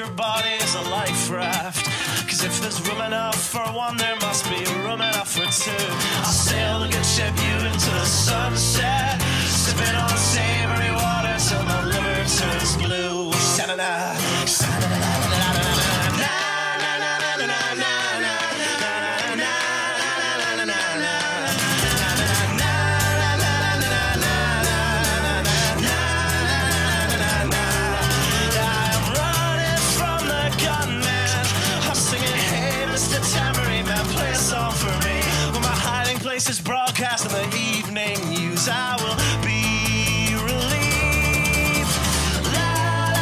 your body is a life raft. Cause if there's room enough for one, there must be room enough for two. I'll sail the good ship you into the sunset, sipping on savory water till my liver turns blue. Sha-na-na, sha-na-na-na-na-na-na-na. Is broadcast in the evening news. I will be relieved. La, la,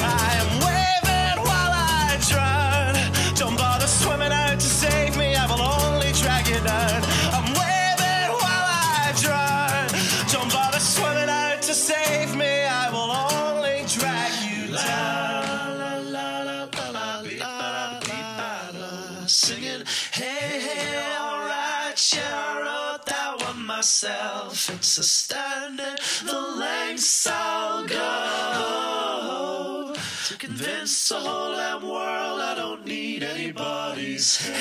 I am waving while I drown. Don't bother swimming out to save me, I will only drag you down. I'm waving while I drown. Don't bother swimming out to save me, I will only drag you down. La, la, la, la, la, la, la, singing, hey, hey, alright, yeah, I wrote that one myself. It's astounding the lengths I'll go to convince the whole damn world I don't need anybody's help.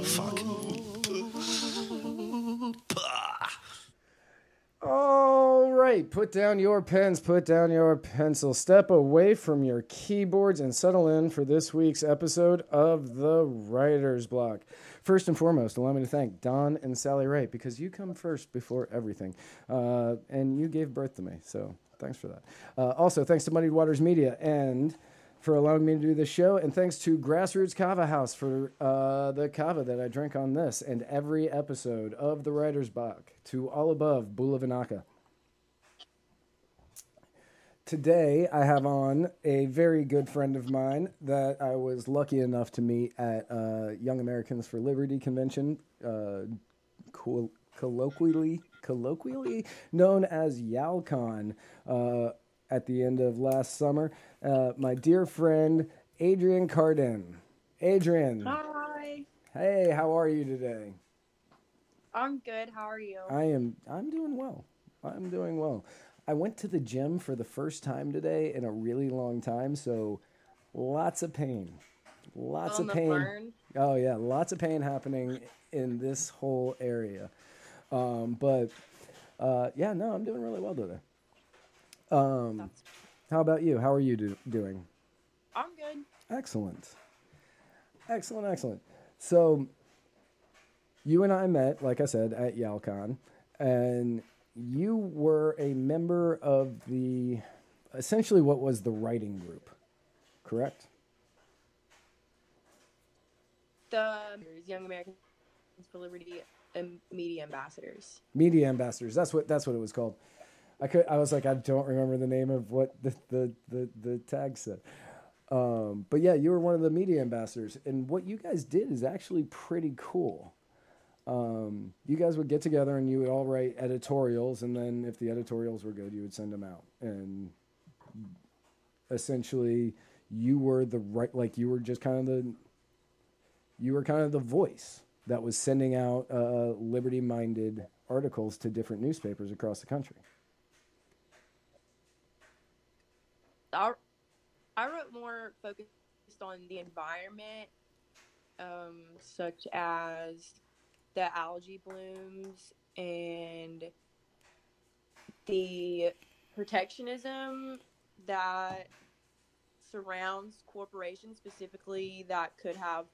Fuck. All right, put down your pens, put down your pencils, step away from your keyboards and settle in for this week's episode of the Writer's Block. First and foremost, allow me to thank Don and Sally Wright, because you come first before everything, and you gave birth to me, so thanks for that. Also, thanks to Muddied Waters Media and for allowing me to do this show, and thanks to Grassroots Kava House for the kava that I drink on this and every episode of the Writer's Block. To all above, Bula Vinaka. Today, I have on a very good friend of mine that I was lucky enough to meet at Young Americans for Liberty convention, colloquially known as YALCON, at the end of last summer. My dear friend, Adriene Cardin. Adriene. Hi. Hey, how are you today? I'm good. How are you? I'm doing well. I'm doing well. I went to the gym for the first time today in a really long time, so lots of pain. Lots of pain. Burn. Oh yeah, lots of pain happening in this whole area. But yeah, no, I'm doing really well today. How about you? How are you doing? I'm good. Excellent. So, you and I met, like I said, at YALCON, and you were a member of essentially what was the writing group, correct? The Young Americans for Liberty and Media Ambassadors. Media Ambassadors. That's what it was called. I was like, I don't remember the name of what the tag said. But yeah, you were one of the media ambassadors, and what you guys did is actually pretty cool. You guys would get together and you would all write editorials, and then if the editorials were good, you would send them out. And essentially, you were you were kind of the voice that was sending out liberty-minded articles to different newspapers across the country. I wrote more focused on the environment, such as the algae blooms and the protectionism that surrounds corporations specifically that could have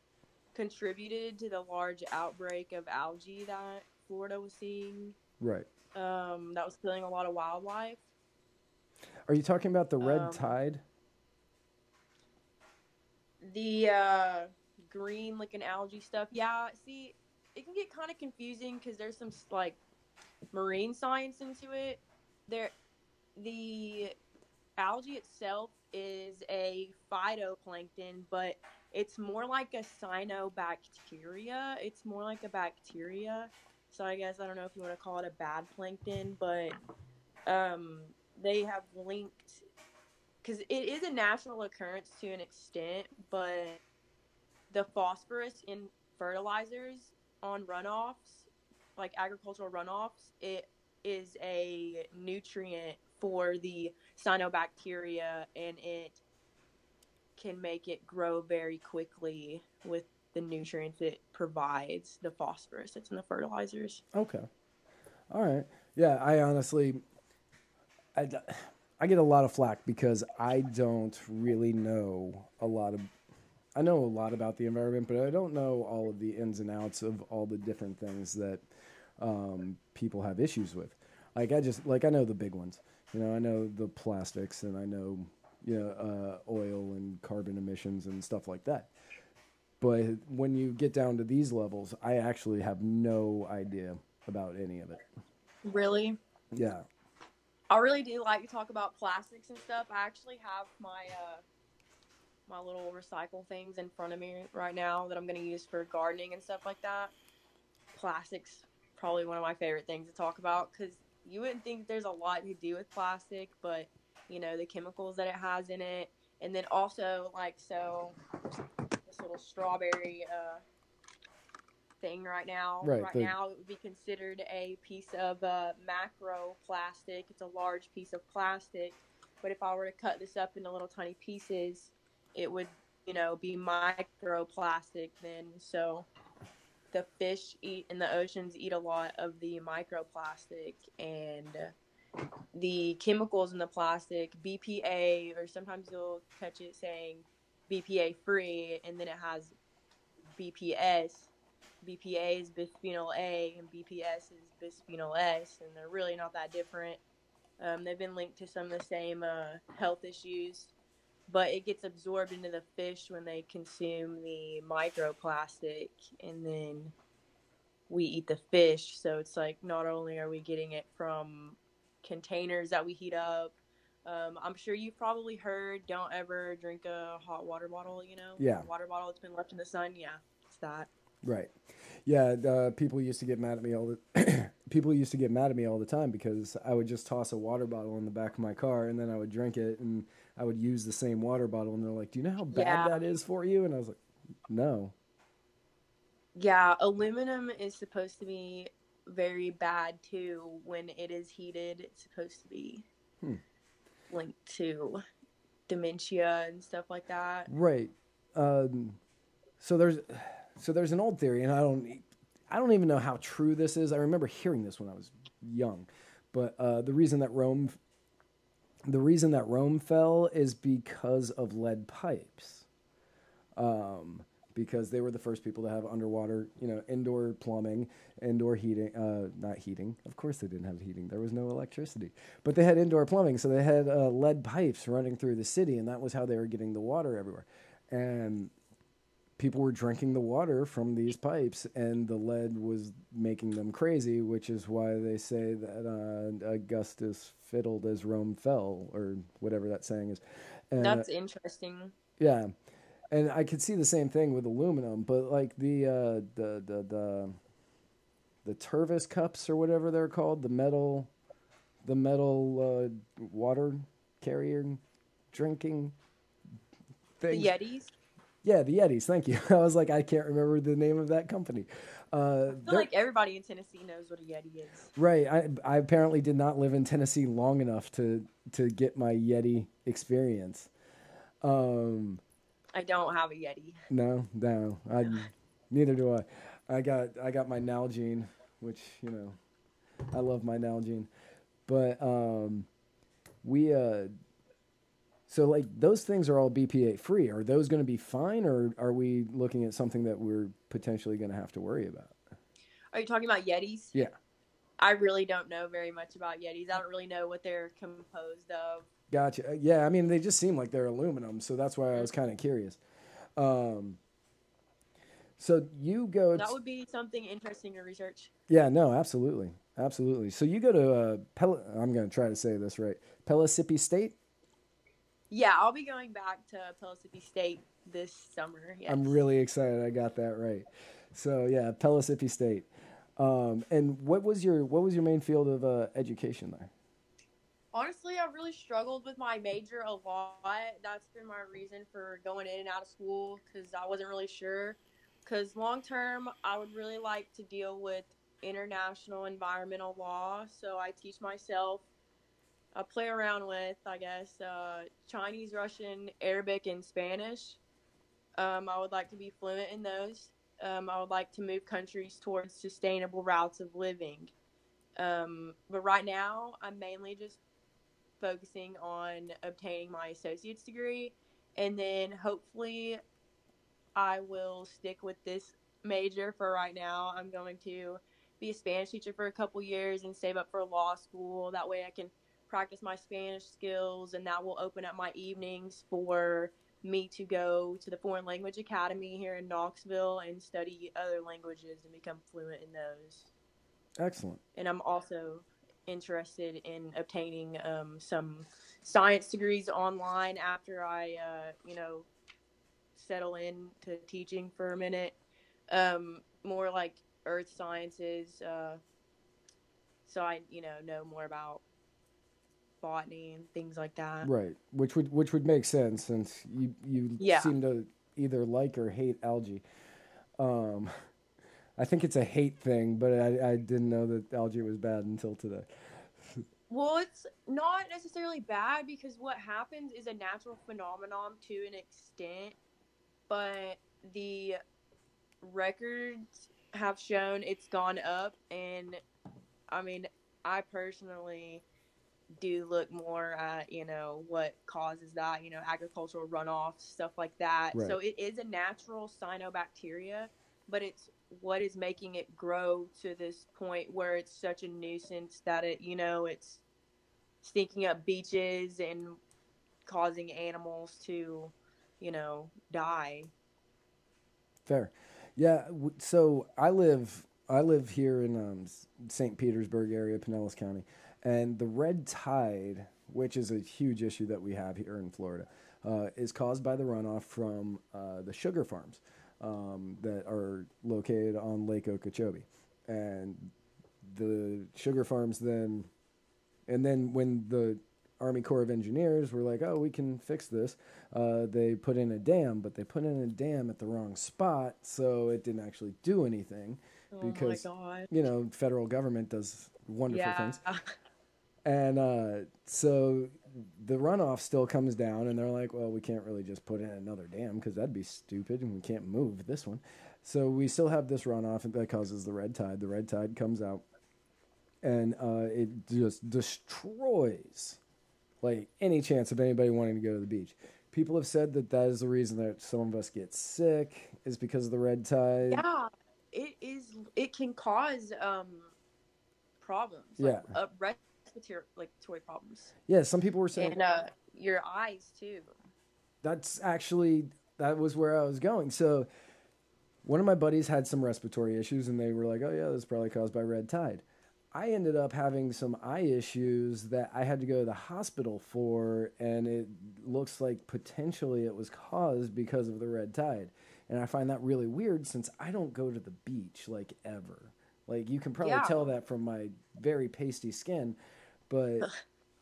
contributed to the large outbreak of algae that Florida was seeing. Right. That was killing a lot of wildlife. Are you talking about the red tide? The green looking algae stuff. Yeah, see, it can get kind of confusing because there's some like marine science into it. The algae itself is a phytoplankton, but it's more like a cyanobacteria. It's more like a bacteria. So I guess I don't know if you want to call it a bad plankton, but they have linked because it is a natural occurrence to an extent, but the phosphorus in fertilizers on runoffs, like agricultural runoffs, it is a nutrient for the cyanobacteria, and it can make it grow very quickly with the nutrients it provides, the phosphorus that's in the fertilizers. Okay. All right. Yeah, I honestly, I get a lot of flack because I don't really know a lot of, I know a lot about the environment, but I don't know all of the ins and outs of all the different things that people have issues with. Like I know the big ones. You know, I know the plastics, and I know, oil and carbon emissions and stuff like that. But when you get down to these levels, I actually have no idea about any of it. Really? Yeah. I really do like to talk about plastics and stuff. I actually have my my little recycle things in front of me right now that I'm going to use for gardening and stuff like that. Plastics, probably one of my favorite things to talk about, because you wouldn't think there's a lot to do with plastic, but the chemicals that it has in it, and then also this little strawberry thing right now. Right now it would be considered a piece of macro plastic. It's a large piece of plastic, but if I were to cut this up into little tiny pieces, it would be microplastic then. So the fish in the oceans eat a lot of the microplastic, and the chemicals in the plastic, BPA, or sometimes you'll catch it saying BPA free, and then it has BPS. BPA is bisphenol A, and BPS is bisphenol S, and they're really not that different. They've been linked to some of the same health issues, but it gets absorbed into the fish when they consume the microplastic, and then we eat the fish. So it's like, not only are we getting it from containers that we heat up, I'm sure you've probably heard, don't ever drink a hot water bottle, Yeah. A water bottle that's been left in the sun. Yeah, it's that. Right. Yeah, people used to get mad at me all the time because I would just toss a water bottle in the back of my car, and then I would drink it, and I would use the same water bottle, and they're like, "Do you know how bad that is for you?" And I was like, "No." Yeah, aluminum is supposed to be very bad too. When it is heated, it's supposed to be linked to dementia and stuff like that. Right. So there's an old theory, and I don't even know how true this is. I remember hearing this when I was young, but the reason that Rome fell is because of lead pipes. Because they were the first people to have underwater, indoor plumbing, indoor heating, not heating. Of course they didn't have heating. There was no electricity. But they had indoor plumbing, so they had lead pipes running through the city, and that was how they were getting the water everywhere. And people were drinking the water from these pipes, and the lead was making them crazy, which is why they say that Augustus fiddled as Rome fell, or whatever that saying is. And, that's interesting. Yeah. And I could see the same thing with aluminum, but like the Tervis cups or whatever they're called, the metal water carrier drinking things. The Yetis? Yeah, the Yetis. Thank you. I was like, I can't remember the name of that company. I feel like everybody in Tennessee knows what a Yeti is. Right. I apparently did not live in Tennessee long enough to get my Yeti experience. I don't have a Yeti. No. Neither do I. I got my Nalgene, which, I love my Nalgene. But so like those things are all BPA free. Are those going to be fine, or are we looking at something that we're potentially going to have to worry about? Are you talking about Yetis? Yeah. I really don't know very much about Yetis. I don't really know what they're composed of. Gotcha. Yeah, I mean, they just seem like they're aluminum, so that's why I was kind of curious. So you go... That would be something interesting to research. Yeah, no, absolutely. Absolutely. So you go to, I'm going to try to say this right, Pellissippi State? Yeah, I'll be going back to Pellissippi State this summer. Yes. I'm really excited I got that right. So yeah, Pellissippi State. And what was your main field of education there? Honestly, I've really struggled with my major a lot. That's been my reason for going in and out of school because I wasn't really sure. Because long term, I would really like to deal with international environmental law. So I teach myself, I play around with, I guess, Chinese, Russian, Arabic, and Spanish. I would like to be fluent in those. I would like to move countries towards sustainable routes of living. But right now, I'm mainly just focusing on obtaining my associate's degree, and then hopefully I will stick with this major for right now. I'm going to be a Spanish teacher for a couple years and save up for law school. That way I can practice my Spanish skills, and that will open up my evenings for me to go to the Foreign Language Academy here in Knoxville and study other languages and become fluent in those. Excellent. And I'm also interested in obtaining some science degrees online after I, settle into teaching for a minute. More like earth sciences, so I, know more about botany and things like that. Right, which would make sense since you Yeah. seem to either like or hate algae. I think it's a hate thing, but I didn't know that algae was bad until today. Well, it's not necessarily bad because what happens is a natural phenomenon to an extent, but the records have shown it's gone up, and I mean, I personally do look more at, what causes that, agricultural runoff, stuff like that. Right. So it is a natural cyanobacteria, but it's what is making it grow to this point where it's such a nuisance that it's stinking up beaches and causing animals to, die. Fair. Yeah. So I live here in St. Petersburg area, Pinellas County, and the red tide, which is a huge issue that we have here in Florida, is caused by the runoff from the sugar farms that are located on Lake Okeechobee, and the sugar farms then when the Army Corps of Engineers were like, oh, we can fix this, they put in a dam, but they put in a dam at the wrong spot, so it didn't actually do anything because, my God. Federal government does wonderful things. Yeah. And so the runoff still comes down, and they're like, well, we can't really just put in another dam because that'd be stupid, and we can't move this one. So we still have this runoff that causes the red tide. The red tide comes out, and it just destroys like any chance of anybody wanting to go to the beach. People have said that is the reason that some of us get sick is because of the red tide. Yeah, it is. It can cause problems. Yeah. Respiratory problems. Yeah, some people were saying. And your eyes too. That was where I was going. So one of my buddies had some respiratory issues, and they were like, oh yeah, this is probably caused by red tide. I ended up having some eye issues that I had to go to the hospital for, and it looks like potentially it was caused because of the red tide. And I find that really weird since I don't go to the beach, like, ever. Like, you can probably tell that from my very pasty skin, but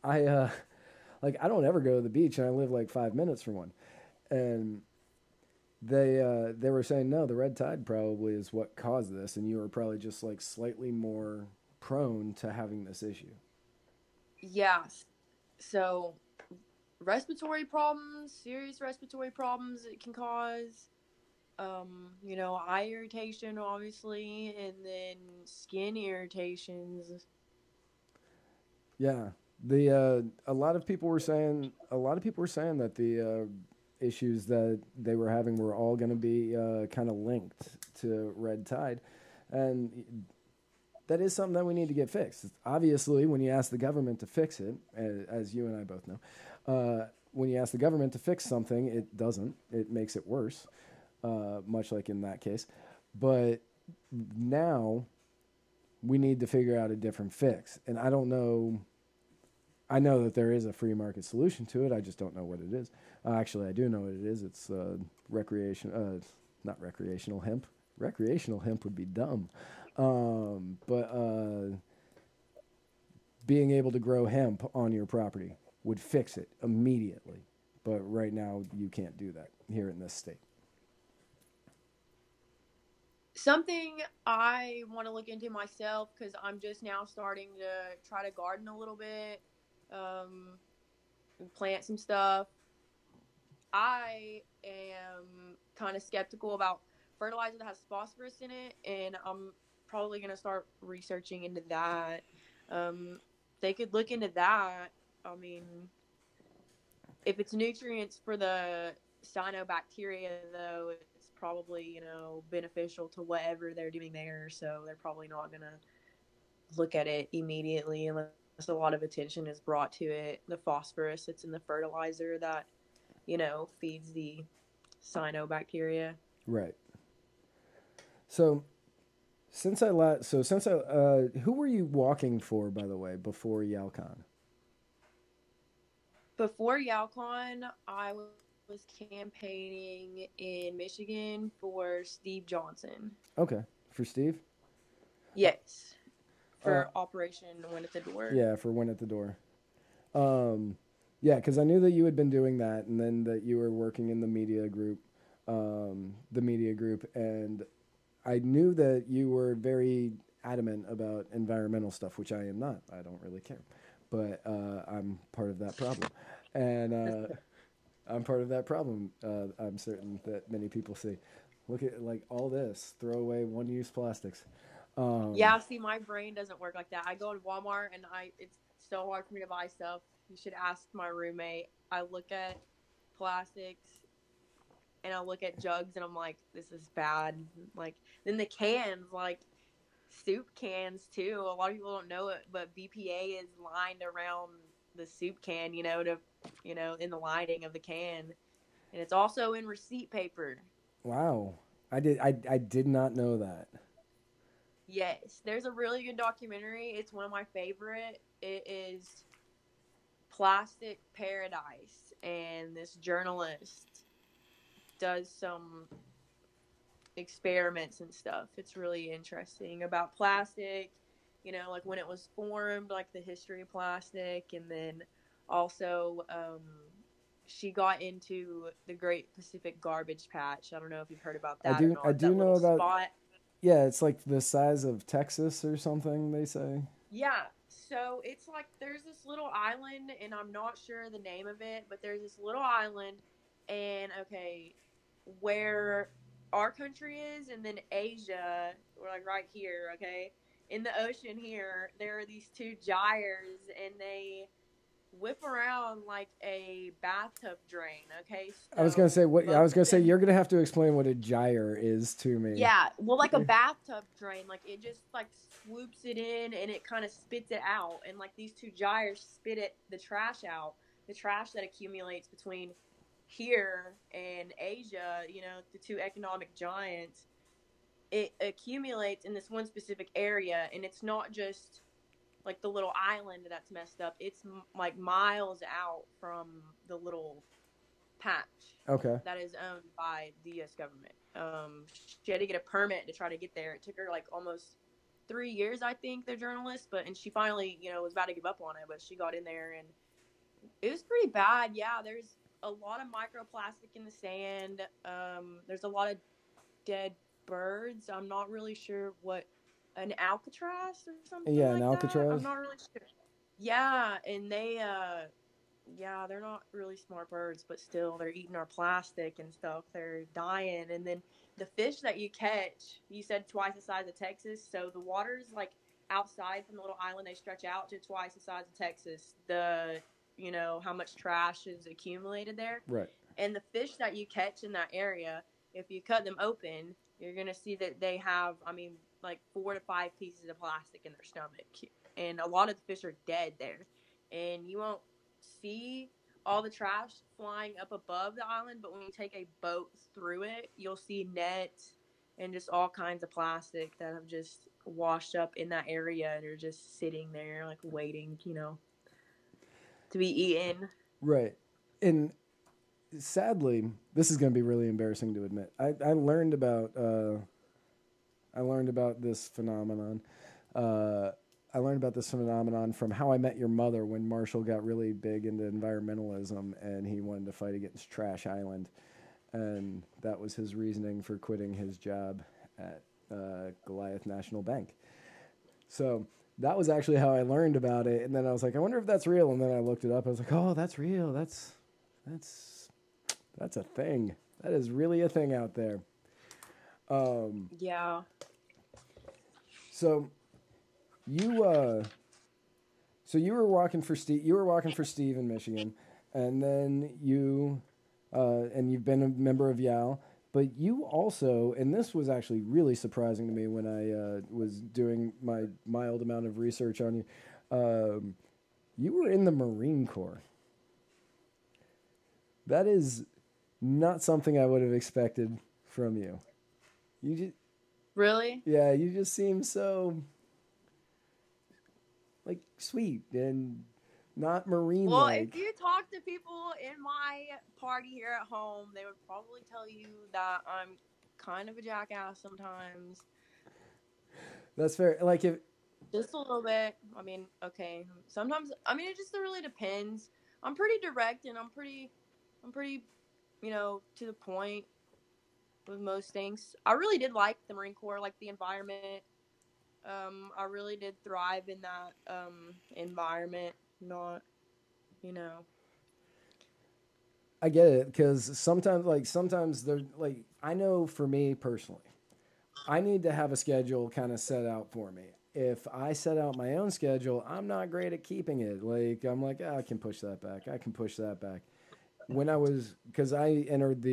I don't ever go to the beach, and I live like 5 minutes from one. And they were saying, no, the red tide probably is what caused this, and you were probably just, like, slightly more prone to having this issue. Yes. So respiratory problems, serious respiratory problems it can cause, eye irritation obviously, and then skin irritations. Yeah. A lot of people were saying that the issues that they were having were all going to be kind of linked to red tide, and that is something that we need to get fixed. Obviously, when you ask the government to fix it, as you and I both know, when you ask the government to fix something, it doesn't. It makes it worse, much like in that case. But now we need to figure out a different fix. And I don't know. I know that there is a free market solution to it. I just don't know what it is. Actually, I do know what it is. It's not recreational hemp. Recreational hemp would be dumb. But being able to grow hemp on your property would fix it immediately. But right now, you can't do that here in this state. Something I want to look into myself, because I'm just now starting to try to garden a little bit, plant some stuff. I am kind of skeptical about fertilizer that has phosphorus in it, and I'm probably going to start researching into that. They could look into that. I mean, if it's nutrients for the cyanobacteria, though, it's probably, you know, beneficial to whatever they're doing there. So they're probably not going to look at it immediately unless a lot of attention is brought to it. The phosphorus that's in the fertilizer that, you know, feeds the cyanobacteria. Right. So who were you walking for, by the way, before Yalcon? Before Yalcon, I was campaigning in Michigan for Steve Johnson. Okay. For Steve? Yes. For Operation Win at the Door. Yeah, for Win at the Door. Yeah, because I knew that you had been doing that, and then that you were working in the media group, and I knew that you were very adamant about environmental stuff, which I am not. I don't really care, but I'm part of that problem, and I'm part of that problem. I'm certain that many people see. Look at like all this, throw away one-use plastics. Yeah, see, my brain doesn't work like that. I go to Walmart and it's so hard for me to buy stuff. You should ask my roommate. I look at plastics and I look at jugs and I'm like, this is bad. Like, then the cans, like soup cans too. A lot of people don't know it, but BPA is lined around the soup can, you know, in the lining of the can. And it's also in receipt paper. Wow. I did not know that. Yes, there's a really good documentary. It's one of my favorite. It is Plastic Paradise, and this journalist does some experiments and stuff. It's really interesting about plastic, you know, like when it was formed, like the history of plastic, and then also she got into the Great Pacific Garbage Patch. I don't know if you've heard about that. I do know about. Spot. Yeah, it's like the size of Texas or something, they say. Yeah, so it's like there's this little island, and I'm not sure the name of it, but there's this little island, and okay, where our country is, and then Asia, we're like right here, okay? In the ocean here, there are these two gyres, and they whip around like a bathtub drain, okay? So, I was gonna say you're gonna have to explain what a gyre is to me. Yeah, well, like a bathtub drain, like it just like swoops it in and it kind of spits it out, and like these two gyres spit the trash out, the trash that accumulates between here and Asia, you know, the two economic giants. It accumulates in this one specific area, and it's not just like the little island that's messed up. It's like miles out from the little patch. Okay. That is owned by the U.S. government. She had to get a permit to try to get there. It took her like almost 3 years, I think, the journalist, and she finally, you know, was about to give up on it, but she got in there, and it was pretty bad. Yeah, there's a lot of microplastic in the sand. There's a lot of dead birds. I'm not really sure what. An alcatraz or something like an alcatraz. That? I'm not really sure. Yeah, and they're not really smart birds, but still, they're eating our plastic and stuff. They're dying. And then the fish that you catch, you said twice the size of Texas, so the water's like outside from the little island, they stretch out to twice the size of Texas. You know, how much trash is accumulated there. Right. And the fish that you catch in that area, if you cut them open, you're going to see that they have, like 4 to 5 pieces of plastic in their stomach. And a lot of the fish are dead there. And you won't see all the trash flying up above the island, but when you take a boat through it, you'll see nets and just all kinds of plastic that have just washed up in that area and are just sitting there like waiting, you know, to be eaten. Right. And sadly, this is going to be really embarrassing to admit. I learned about this phenomenon. this phenomenon from How I Met Your Mother when Marshall got really big into environmentalism and he wanted to fight against Trash Island, and that was his reasoning for quitting his job at Goliath National Bank. So that was actually how I learned about it, and then I was like, I wonder if that's real, and then I looked it up. I was like, oh, that's real. That's a thing. That is really a thing out there. Yeah. So you were walking for Steve. You were walking for Steve in Michigan, and then and you've been a member of YAL. But you also, and this was actually really surprising to me when I was doing my mild amount of research on you. You were in the Marine Corps. That is not something I would have expected from you. You just, Really? yeah, you just seem so like sweet and not Marine. Well, if you talk to people in my party here at home, they would probably tell you that I'm kind of a jackass sometimes. That's fair. Like if just a little bit. I mean, okay. Sometimes, I mean, it just really depends. I'm pretty direct and I'm pretty, to the point with most things. I really did like the Marine Corps, like the environment. I really did thrive in that environment. Not, I get it, because sometimes they're like, I know for me personally, I need to have a schedule kind of set out for me. If I set out my own schedule, I'm not great at keeping it. Like, I'm like, I can push that back. I can push that back. Because I entered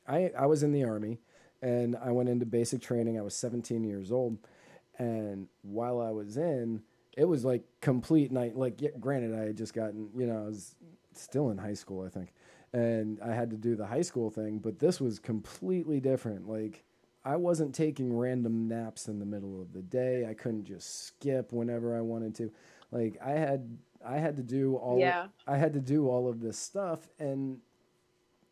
I was in the Army, and I went into basic training. I was 17 years old. And while I was in, it was like complete night. Like, yeah, granted, I had just gotten, I was still in high school, I think. And I had to do the high school thing, but this was completely different. Like, I wasn't taking random naps in the middle of the day. I couldn't just skip whenever I wanted to. Like, I had to do all of this stuff, and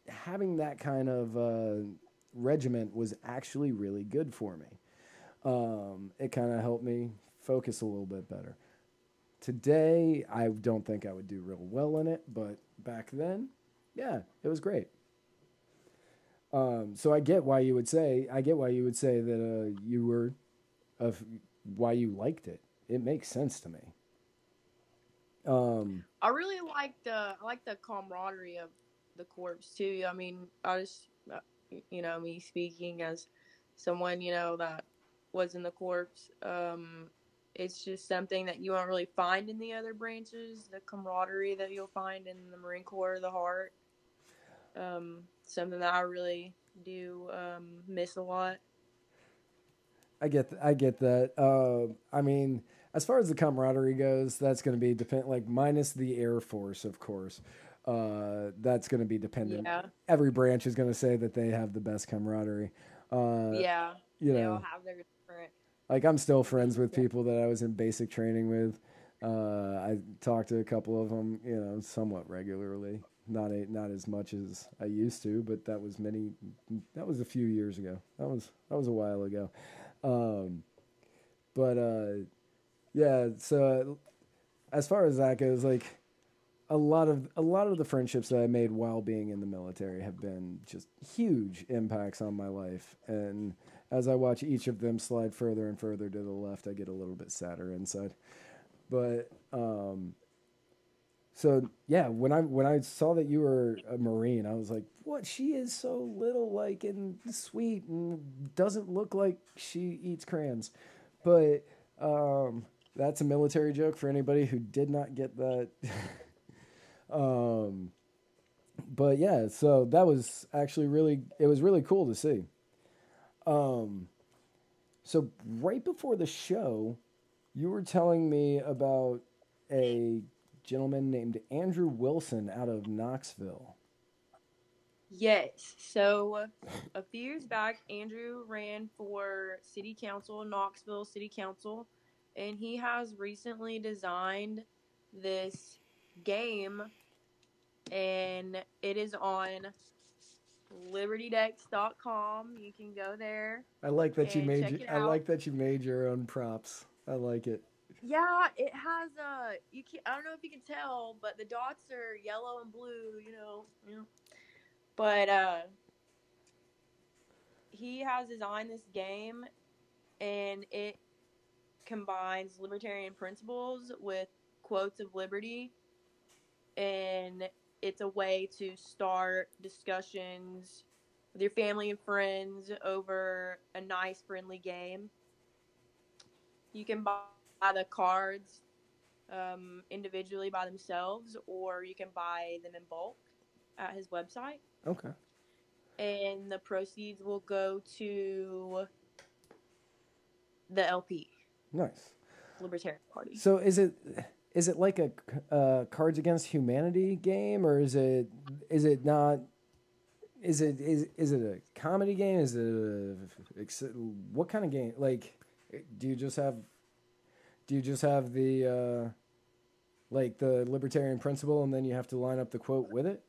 having that kind of regiment was actually really good for me. It kind of helped me focus a little bit better. Today, I don't think I would do real well in it, but back then, yeah, it was great. So I get why you would say that you were why you liked it. It makes sense to me. I really like the camaraderie of the corps too. I mean, I just, me speaking as someone, that was in the corps, it's just something that you won't really find in the other branches, the camaraderie that you'll find in the Marine Corps, the heart. Something that I really do miss a lot. I get that. I mean, as far as the camaraderie goes, that's going to be like minus the Air Force, of course. That's going to be dependent. Yeah. Every branch is going to say that they have the best camaraderie. Yeah. They all have their different. Like, I'm still friends with people that I was in basic training with. I talk to a couple of them, somewhat regularly. Not as much as I used to, but that was a few years ago. That was a while ago. Yeah. So as far as that goes, like a lot of the friendships that I made while being in the military have been just huge impacts on my life. And as I watch each of them slide further and further to the left, I get a little bit sadder inside. But so yeah, when I saw that you were a Marine, I was like, "What? She is so little, like, and sweet, and doesn't look like she eats crayons." But that's a military joke for anybody who did not get that. But yeah, so that was actually really cool to see. So right before the show, you were telling me about a gentleman named Andrew Wilson out of Knoxville. Yes. So a few years back, Andrew ran for city council, Knoxville City Council, and he has recently designed this game, and it is on libertydex.com. You can go there. I like that you made your own props. I like it. Yeah, it has you can I don't know if you can tell, but the dots are yellow and blue, But he has designed this game, and it combines libertarian principles with quotes of liberty, and it's a way to start discussions with your family and friends over a nice friendly game. You can buy the cards individually by themselves, or you can buy them in bulk at his website, Okay. and the proceeds will go to the LP, Nice. Libertarian Party. So is it like a Cards Against Humanity game, or is it not? Is it a comedy game? Is it what kind of game? Like, do you just have the like the libertarian principle, and then you have to line up the quote with it?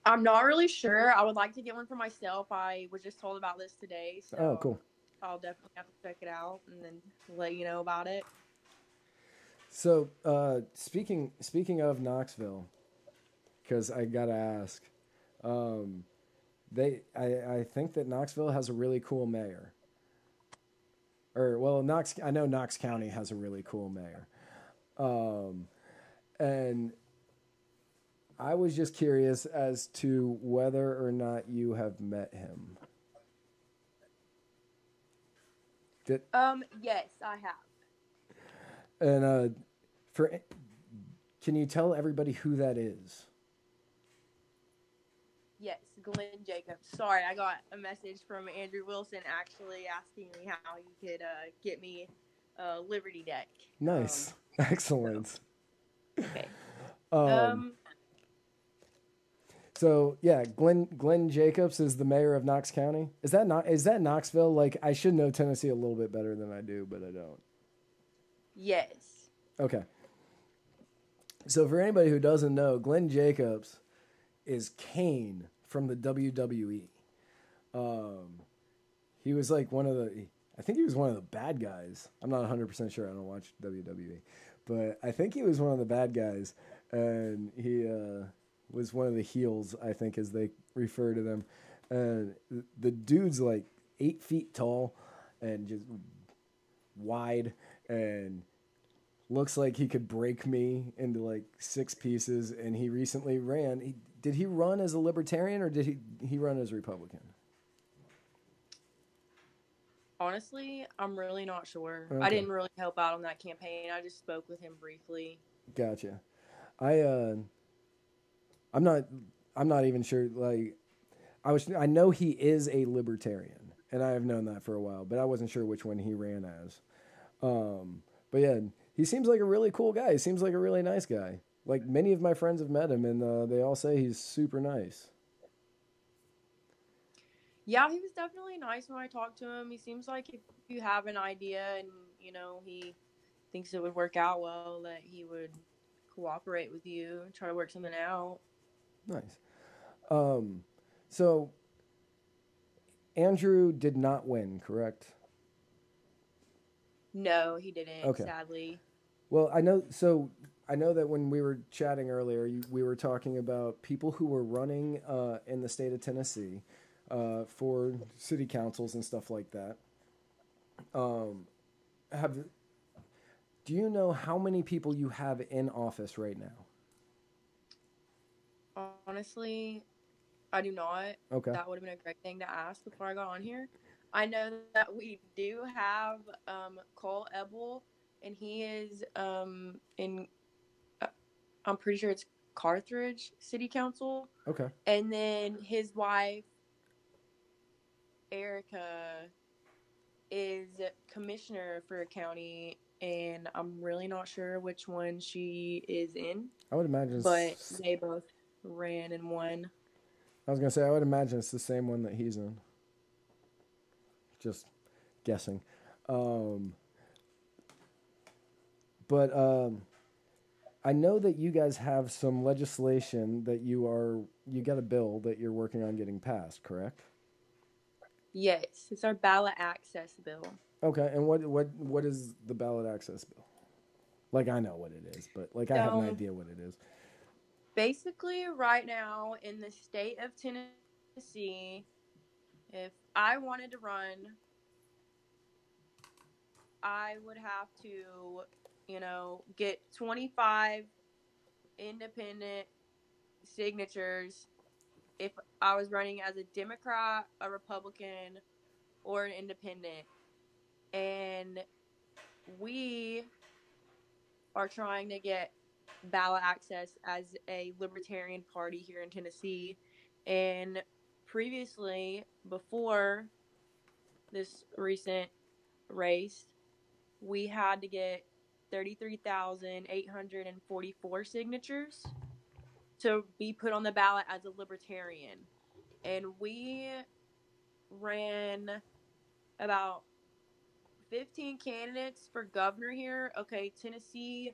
I'm not really sure. I would like to get one for myself. I was just told about this today, so Oh, cool. I'll definitely have to check it out and then let you know about it. So, speaking of Knoxville, because I gotta ask, I think that Knoxville has a really cool mayor. Or well, I know Knox County has a really cool mayor, and I was just curious as to whether or not you have met him. Yes, I have. And can you tell everybody who that is? Yes, Glenn Jacobs. Sorry, I got a message from Andrew Wilson actually asking me how he could get me a Liberty deck. Nice. Excellent. Okay. So yeah, Glenn Jacobs is the mayor of Knox County. Is that Knoxville? Like, I should know Tennessee a little bit better than I do, but I don't. Yes. Okay. So for anybody who doesn't know, Glenn Jacobs is Kane from the WWE. He was like I think he was one of the bad guys. I'm not 100% sure. I don't watch WWE. But I think he was one of the bad guys. And he was one of the heels, I think, as they refer to them. And the dude's like 8 feet tall and just wide and looks like he could break me into like 6 pieces. And he recently ran. Did he run as a libertarian, or did he run as a Republican? Honestly, I'm really not sure. Okay. I didn't really help out on that campaign. I just spoke with him briefly. Gotcha. I'm not even sure. Like, I know he is a libertarian, and I have known that for a while, but I wasn't sure which one he ran as. But yeah, he seems like a really cool guy. He seems like a really nice guy. Like, many of my friends have met him, and they all say he's super nice. Yeah, he was definitely nice when I talked to him. He seems like if you have an idea and, he thinks it would work out well, that he would cooperate with you and try to work something out. Nice. So Andrew did not win, correct? No, he didn't, Okay. Sadly. Well, I know that when we were chatting earlier, we were talking about people who were running in the state of Tennessee for city councils and stuff like that. Do you know how many people you have in office right now? Honestly, I do not. Okay. That would have been a great thing to ask before I got on here. I know that we do have Cole Ebel, and he is in, I'm pretty sure it's Carthage City Council. Okay. And then his wife, Erica, is commissioner for a county, and I'm really not sure which one she is in. I would imagine. But they both ran and won. I was going to say, I would imagine it's the same one that he's in. Just guessing. But I know that you guys have some legislation that you got a bill that you're working on getting passed, correct? Yes, it's our ballot access bill. Okay, and what is the ballot access bill? Like, I know what it is, but like I have no idea what it is. Basically, right now in the state of Tennessee, if I wanted to run, I would have to, get 25 independent signatures if I was running as a Democrat, a Republican, or an independent. And we are trying to get ballot access as a Libertarian Party here in Tennessee. And previously, before this recent race, we had to get 33,844 signatures to be put on the ballot as a Libertarian. And we ran about 15 candidates for governor here. Okay, Tennessee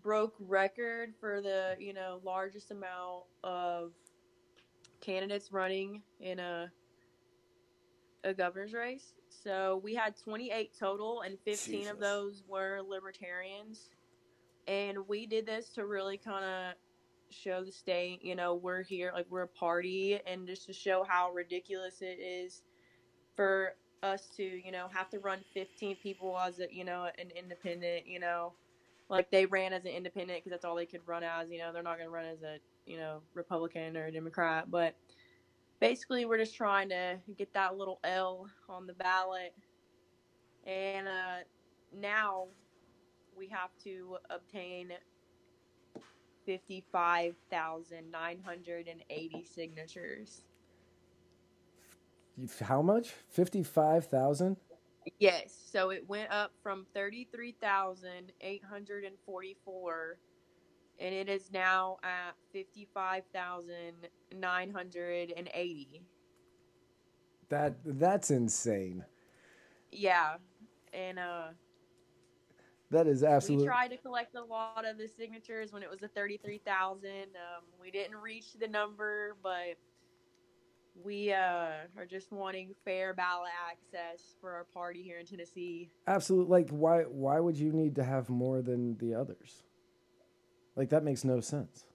broke record for the, largest amount of candidates running in a governor's race. So we had 28 total, and 15 of those were Libertarians. And we did this to really kind of show the state, we're here, like we're a party, and just to show how ridiculous it is for us to, have to run 15 people as a, an independent, like they ran as an independent because that's all they could run as, they're not going to run as a, Republican or a Democrat. But basically we're just trying to get that little L on the ballot. And now we have to obtain 55,980 signatures. How much? 55,000? Yes. So it went up from 33,844, and it is now at 55,980. That's insane. Yeah. And that is absolutely. We tried to collect a lot of the signatures when it was a 33,000. We didn't reach the number, but we are just wanting fair ballot access for our party here in Tennessee. Absolutely. Like, why would you need to have more than the others? Like, that makes no sense.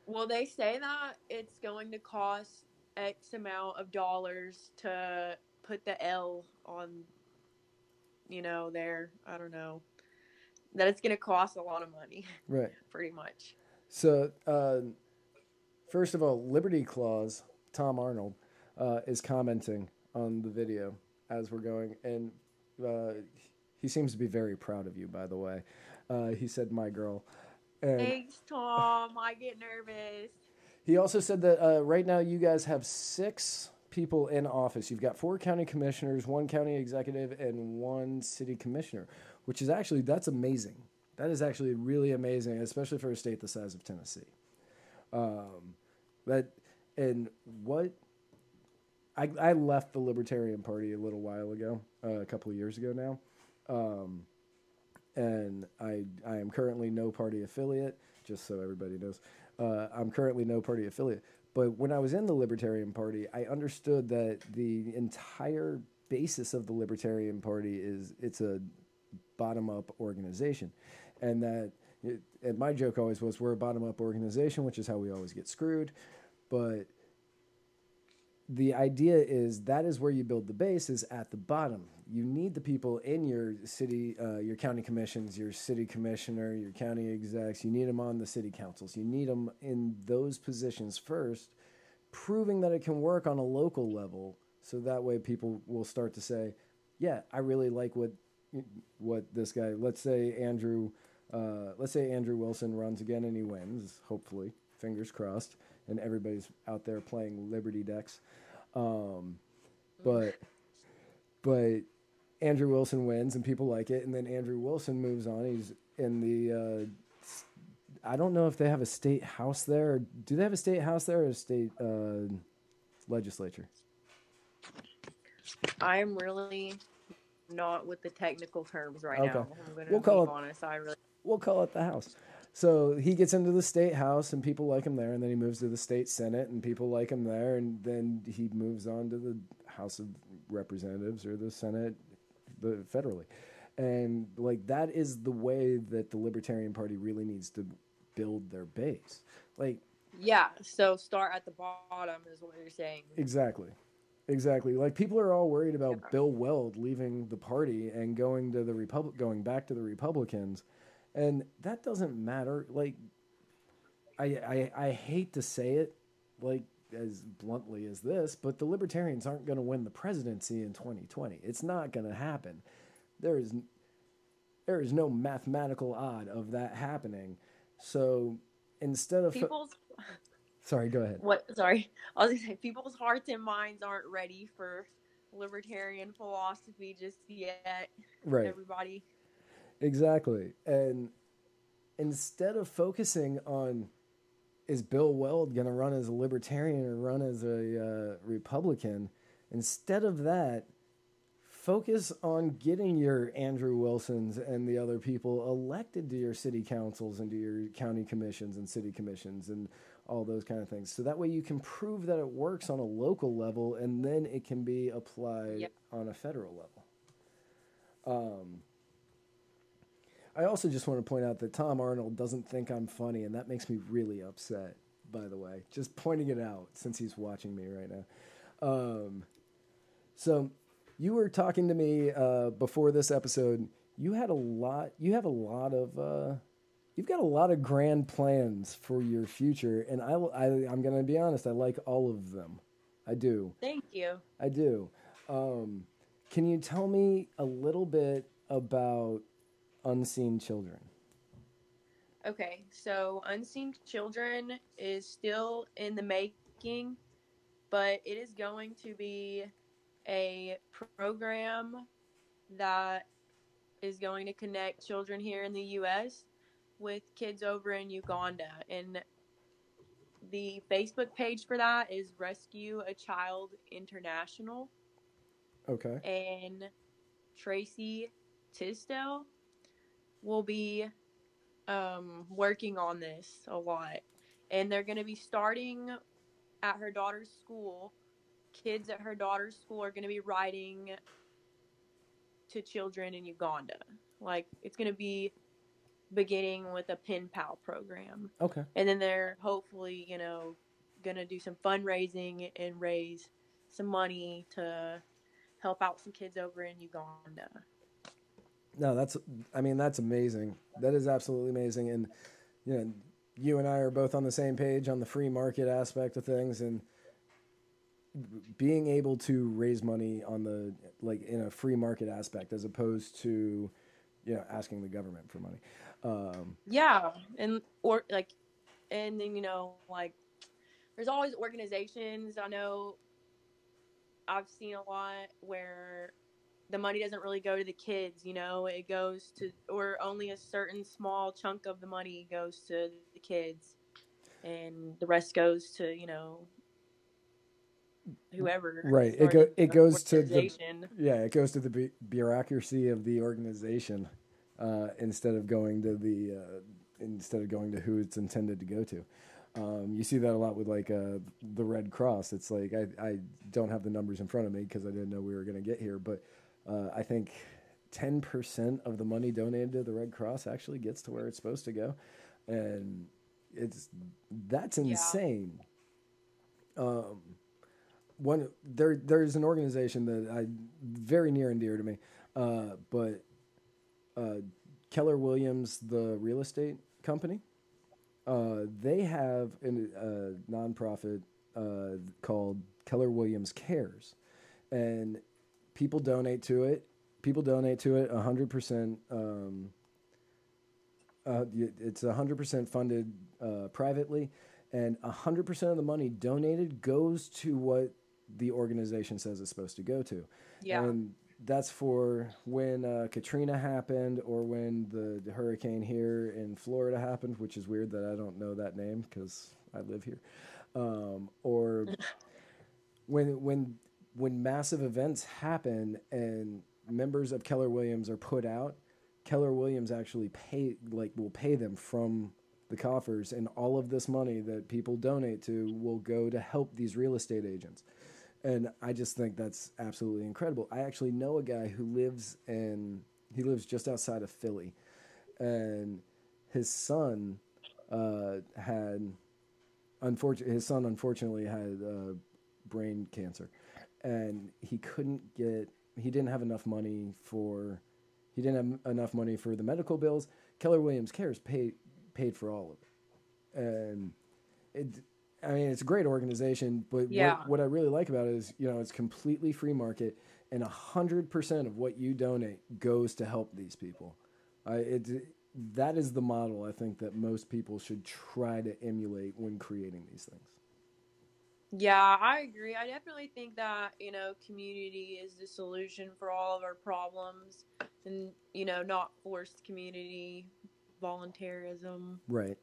Well, they say that it's going to cost X amount of dollars to put the L on, there. I don't know. That it's going to cost a lot of money. Right. Pretty much. So, first of all, Liberty Claus, Tom Arnold, is commenting on the video as we're going. And he seems to be very proud of you, by the way. He said, "My girl." And thanks, Tom. I get nervous. He also said that right now you guys have 6 people in office. You've got 4 county commissioners, 1 county executive, and 1 city commissioner, which is actually, that's amazing. That is actually really amazing, especially for a state the size of Tennessee. I left the Libertarian Party a little while ago, a couple of years ago now. And I am currently no party affiliate, just so everybody knows. I'm currently no party affiliate. But when I was in the Libertarian Party, I understood that the entire basis of the Libertarian Party is it's a bottom-up organization. And and my joke always was, we're a bottom-up organization, which is how we always get screwed. But the idea is that is where you build the base, is at the bottom. You need the people in your city, your county commissions, your city commissioner, your county execs. You need them on the city councils. You need them in those positions first, proving that it can work on a local level. So that way people will start to say, yeah, I really like what this guy, let's say Andrew Wilson runs again and he wins, hopefully, fingers crossed, and everybody's out there playing Liberty decks. But Andrew Wilson wins and people like it, and then Andrew Wilson moves on. He's in the I don't know if they have a state house there. Or do they have a state house there or a state legislature? I'm really not with the technical terms right now. I'm going to be honest. We'll call it the house. So he gets into the state house and people like him there, and then he moves to the state senate and people like him there, and then he moves on to the House of Representatives or the Senate, federally. And like that is the way that the Libertarian Party really needs to build their base. Like, yeah, so start at the bottom is what you're saying. exactly. Exactly. Like people are all worried about Bill Weld leaving the party and going back to the Republicans. And that doesn't matter. Like I hate to say it like as bluntly as this, but the Libertarians aren't going to win the presidency in 2020. It's not going to happen. There is no mathematical odd of that happening. So instead of sorry, go ahead. What? Sorry, I was gonna say people's hearts and minds aren't ready for libertarian philosophy just yet. Right. Everybody. Exactly. And instead of focusing on is Bill Weld going to run as a libertarian or run as a Republican, instead of that, focus on getting your Andrew Wilsons and the other people elected to your city councils and to your county commissions and city commissions and all those kind of things. So that way you can prove that it works on a local level and then it can be applied on a federal level. I also just want to point out that Tom Arnold doesn't think I'm funny, and that makes me really upset, by the way. Just pointing it out since he's watching me right now. So you were talking to me before this episode. You've got a lot of grand plans for your future, and I'm going to be honest, I like all of them. I do. Thank you. I do. Can you tell me a little bit about Unseen Children? Okay, so Unseen Children is still in the making, but it is going to be a program that is going to connect children here in the U.S. with kids over in Uganda. And the Facebook page for that is Rescue a Child International. Okay. And Tracy Tisdale will be working on this a lot. And they're going to be starting at her daughter's school. Kids at her daughter's school are going to be writing to children in Uganda. Like, it's going to be beginning with a pen pal program. Okay. And then they're hopefully, going to do some fundraising and raise some money to help out some kids over in Uganda. No, that's amazing. That is absolutely amazing. And, you and I are both on the same page on the free market aspect of things, and being able to raise money in a free market aspect as opposed to, asking the government for money. Yeah. And then, there's always organizations. I know I've seen a lot where the money doesn't really go to the kids, it goes to, or only a certain small chunk of the money goes to the kids, and the rest goes to, whoever. Right. It goes to the bureaucracy of the organization, instead of going to who it's intended to go to. You see that a lot with the Red Cross. It's like I don't have the numbers in front of me because I didn't know we were going to get here, but I think 10% of the money donated to the Red Cross actually gets to where it's supposed to go, and that's insane. There's an organization that very near and dear to me, but Keller Williams, the real estate company. They have a nonprofit called Keller Williams Cares, and people donate to it. 100%. It's 100% funded privately, and 100% of the money donated goes to what the organization says it's supposed to go to. Yeah. And that's for when Katrina happened, or when the hurricane here in Florida happened, which is weird that I don't know that name because I live here. Or when massive events happen and members of Keller Williams are put out, Keller Williams actually will pay them from the coffers, and all of this money that people donate to will go to help these real estate agents. And I just think that's absolutely incredible. I actually know a guy who lives just outside of Philly, and his son had unfortunately had brain cancer, and he didn't have enough money for the medical bills. Keller Williams Cares paid for all of it, and it's a great organization. But Yeah. what I really like about it is, it's completely free market, and 100% of what you donate goes to help these people. That is the model I think that most people should try to emulate when creating these things. Yeah, I agree. I definitely think that, community is the solution for all of our problems, and, not forced community voluntarism. Right.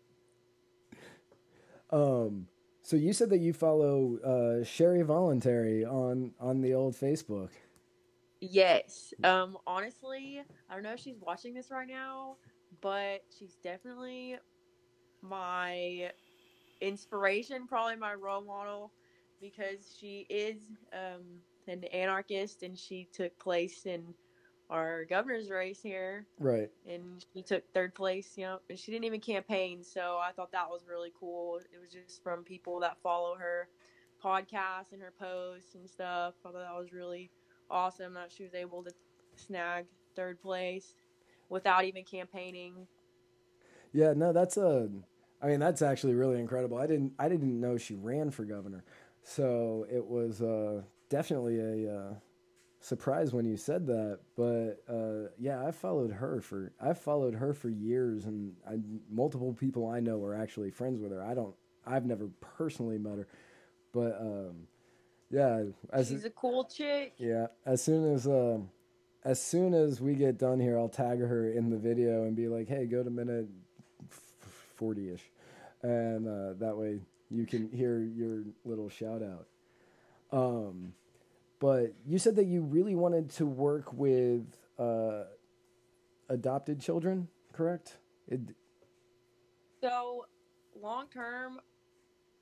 So you said that you follow Sherry Voluntary on the old Facebook. Yes. Honestly, I don't know if she's watching this right now, but she's definitely my inspiration, probably my role model, because she is an anarchist, and she took place in our governor's race here. Right. And she took third place, and she didn't even campaign, so I thought that was really cool. It was just from people that follow her podcast and her posts and stuff. I thought that was really awesome that she was able to snag third place without even campaigning. Yeah, no, that's actually really incredible. I didn't know she ran for governor, so it was definitely a surprise when you said that. But yeah, I've followed her for years, and multiple people I know are actually friends with her. I've never personally met her, but yeah, She's a cool chick. Yeah, as soon as we get done here, I'll tag her in the video and be like, "Hey, go to minute 40-ish," and that way you can hear your little shout out. But you said that you really wanted to work with adopted children, correct? So, long term,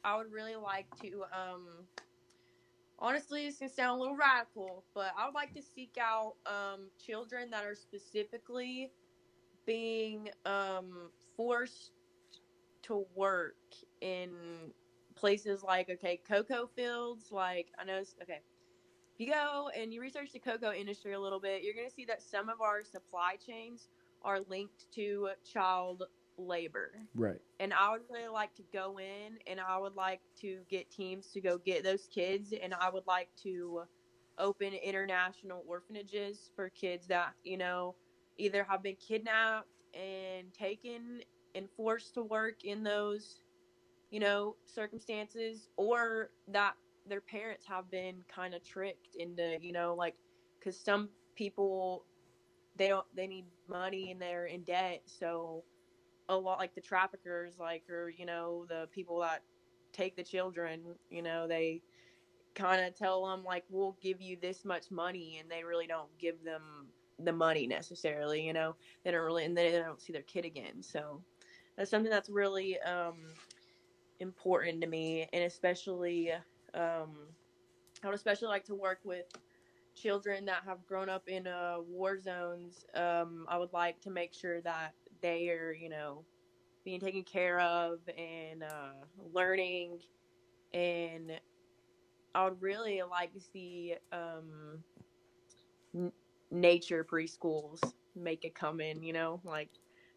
I would really like to, honestly, it's going to sound a little radical, but I would like to seek out children that are specifically being forced to work in places like, cocoa fields. Like, I know, okay, if you go and you research the cocoa industry a little bit, you're going to see that some of our supply chains are linked to child labor. Right. And I would really like to go in, and I would like to get teams to go get those kids, and I would like to open international orphanages for kids that, either have been kidnapped and taken and forced to work in those, circumstances, or that their parents have been kind of tricked into, because some people, they need money and they're in debt, so a lot, like the traffickers, or the people that take the children, they kind of tell them, like, we'll give you this much money, and they really don't give them the money necessarily. They don't really, and they don't see their kid again. So that's something that's really important to me, and especially I would especially like to work with children that have grown up in war zones. I would like to make sure that they are, being taken care of and learning. And I would really like to see nature preschools make it come in, like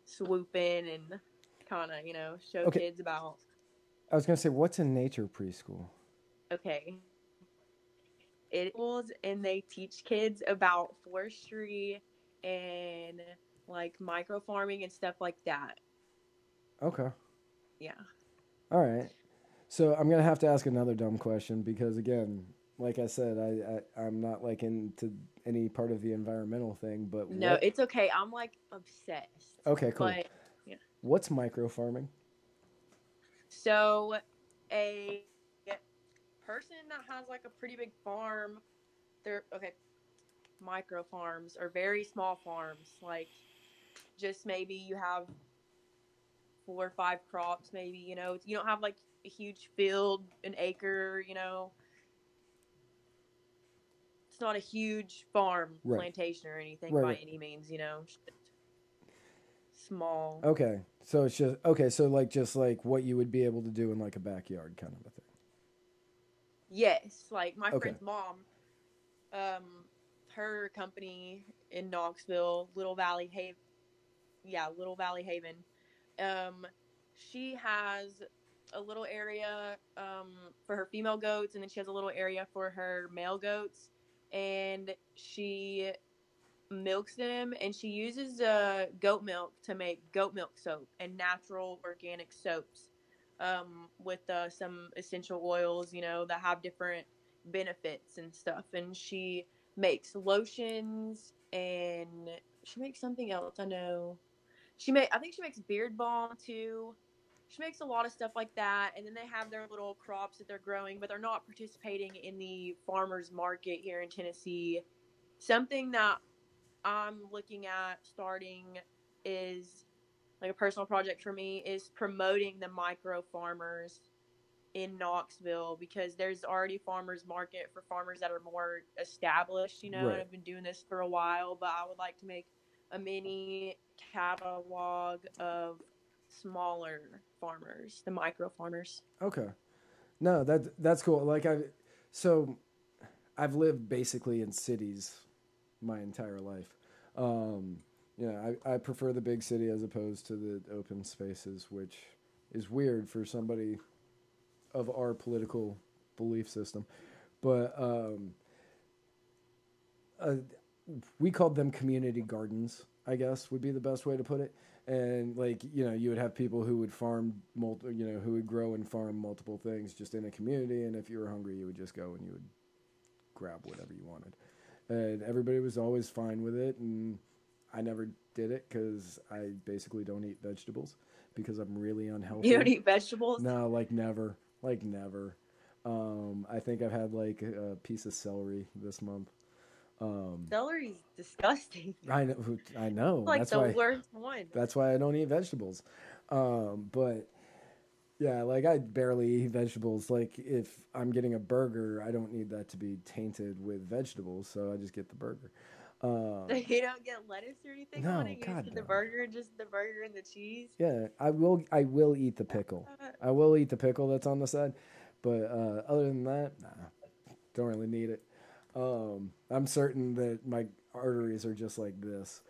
swoop in and kind of, show kids about. I was going to say, what's a nature preschool? Okay. And they teach kids about forestry and like micro farming and stuff like that. Okay. Yeah. All right. So I'm gonna have to ask another dumb question because, again, like I said, I'm not like into any part of the environmental thing. But no, it's okay. I'm like obsessed. Okay, cool. But, yeah. What's micro farming? So a person that has like a pretty big farm, micro farms are very small farms, like just maybe you have 4 or 5 crops, maybe, you don't have like a huge field, an acre, it's not a huge farm Right. plantation or anything Right, by right. any means, you know. Just small. Okay. So it's just okay. So like just like what you would be able to do in like a backyard kind of a thing. Yes, like my Okay. friend's mom, her company in Knoxville, Little Valley Haven. She has a little area for her female goats, and then she has a little area for her male goats, and she milks them, and she uses goat milk to make goat milk soap and natural organic soaps with some essential oils, you know, that have different benefits and stuff. And she makes lotions, and she makes something else. I know I think she makes beard balm too. She makes a lot of stuff like that, and then they have their little crops that they're growing, but they're not participating in the farmers market here in Tennessee. Something that I'm looking at starting is like a personal project for me is promoting the micro farmers in Knoxville, because there's already farmers market for farmers that are more established, you know, and Right. have been doing this for a while, but I would like to make a mini catalog of smaller farmers, the micro farmers. Okay. No, that's cool. Like so I've lived basically in cities my entire life. I prefer the big city as opposed to the open spaces, which is weird for somebody of our political belief system. But we called them community gardens, I guess would be the best way to put it. And like, you would have people who would who would grow and farm multiple things just in a community. And if you were hungry, you would just go and you would grab whatever you wanted. And everybody was always fine with it. And I never did it because I basically don't eat vegetables because I'm really unhealthy. You don't eat vegetables? No, like never. I think I've had like a piece of celery this month. Celery's disgusting. I know. Like that's the why, worst one. That's why I don't eat vegetables. But yeah, like I barely eat vegetables. Like if I'm getting a burger, I don't need that to be tainted with vegetables, so I just get the burger. So you don't get lettuce or anything No, on it? You God, just get the no. burger, just the burger and the cheese? Yeah, I will eat the pickle. I will eat the pickle that's on the side, but other than that, nah, don't really need it. I'm certain that my arteries are just like this,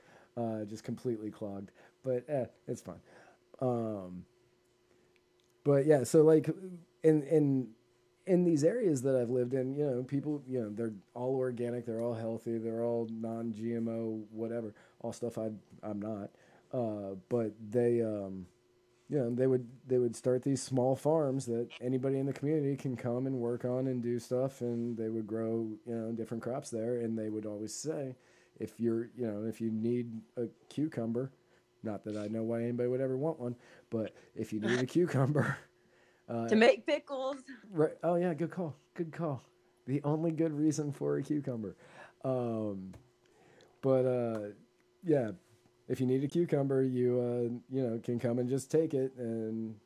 just completely clogged. But it's fine. But yeah, so like in these areas that I've lived in, people, they're all organic, they're all healthy, they're all non-GMO, whatever, all stuff I'm not. But they would start these small farms that anybody in the community can come and work on and do stuff, and they would grow, different crops there, and they would always say, if you need a cucumber, not that I know why anybody would ever want one, but if you need a cucumber to make pickles. Right. Oh yeah, good call. The only good reason for a cucumber. Yeah, if you need a cucumber, you can come and just take it, and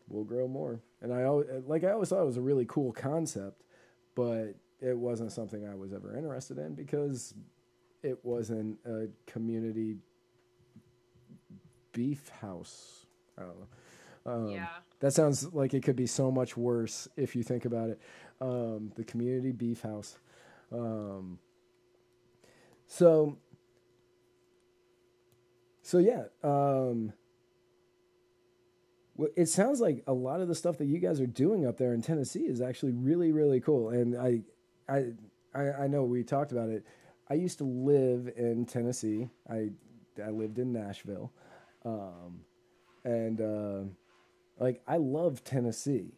we'll grow more. And I always thought it was a really cool concept, but it wasn't something I was ever interested in because it wasn't a community beef house. I don't know. Yeah. That sounds like it could be so much worse if you think about it. The community beef house. So yeah. It sounds like a lot of the stuff that you guys are doing up there in Tennessee is actually really, really cool. And I know we talked about it. I used to live in Tennessee. I lived in Nashville. I love Tennessee.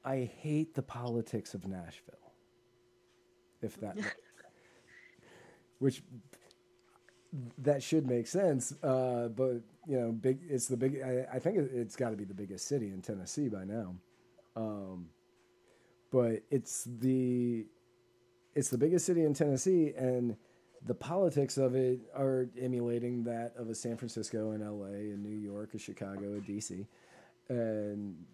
I hate the politics of Nashville. If that, which that should make sense. But big. It's the big. I think it's got to be the biggest city in Tennessee by now. But it's the biggest city in Tennessee, and the politics of it are emulating that of a San Francisco and LA and New York, a Chicago, a DC. And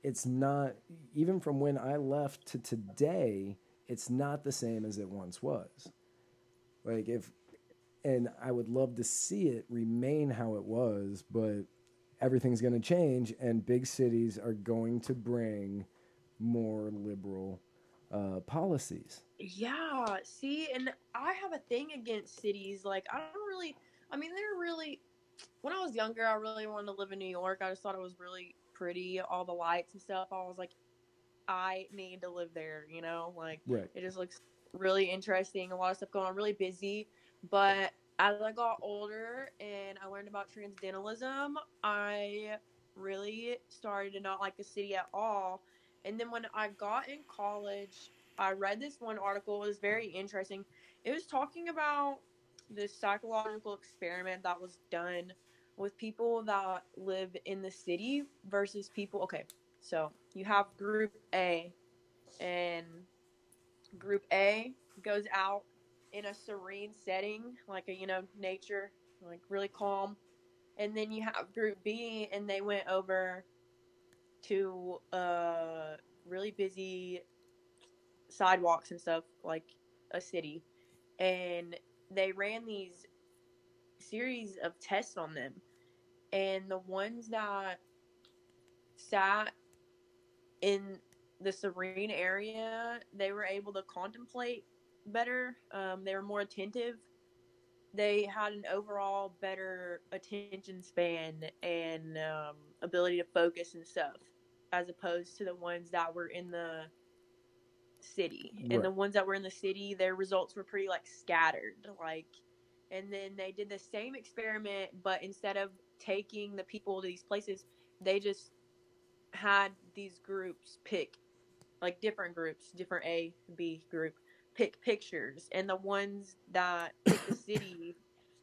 it's not, even from when I left to today, it's not the same as it once was. Like and I would love to see it remain how it was, but everything's going to change, and big cities are going to bring more liberal policies. Yeah, see, and I have a thing against cities. Like, they're really, when I was younger, I really wanted to live in New York. I just thought it was really pretty, all the lights and stuff. I was like, I need to live there, Like, Right. it just looks really interesting, a lot of stuff going on, really busy. But as I got older and I learned about transcendentalism, I really started to not like the city at all. And then when I got in college, I read this one article. It was very interesting. It was talking about this psychological experiment that was done with people that live in the city versus people. Okay, so you have group A, and group A goes out in a serene setting, like nature, like really calm. And then you have group B, and they went over to really busy sidewalks and stuff, like a city. And they ran these series of tests on them. And the ones that sat in the serene area, they were able to contemplate better. They were more attentive. They had an overall better attention span and ability to focus and stuff, as opposed to the ones that were in the city. Right. And the ones that were in the city, their results were pretty like scattered. And then they did the same experiment, but instead of taking the people to these places, they just had these groups pick, like different groups, different A, B group, pick pictures. And the ones that picked the city,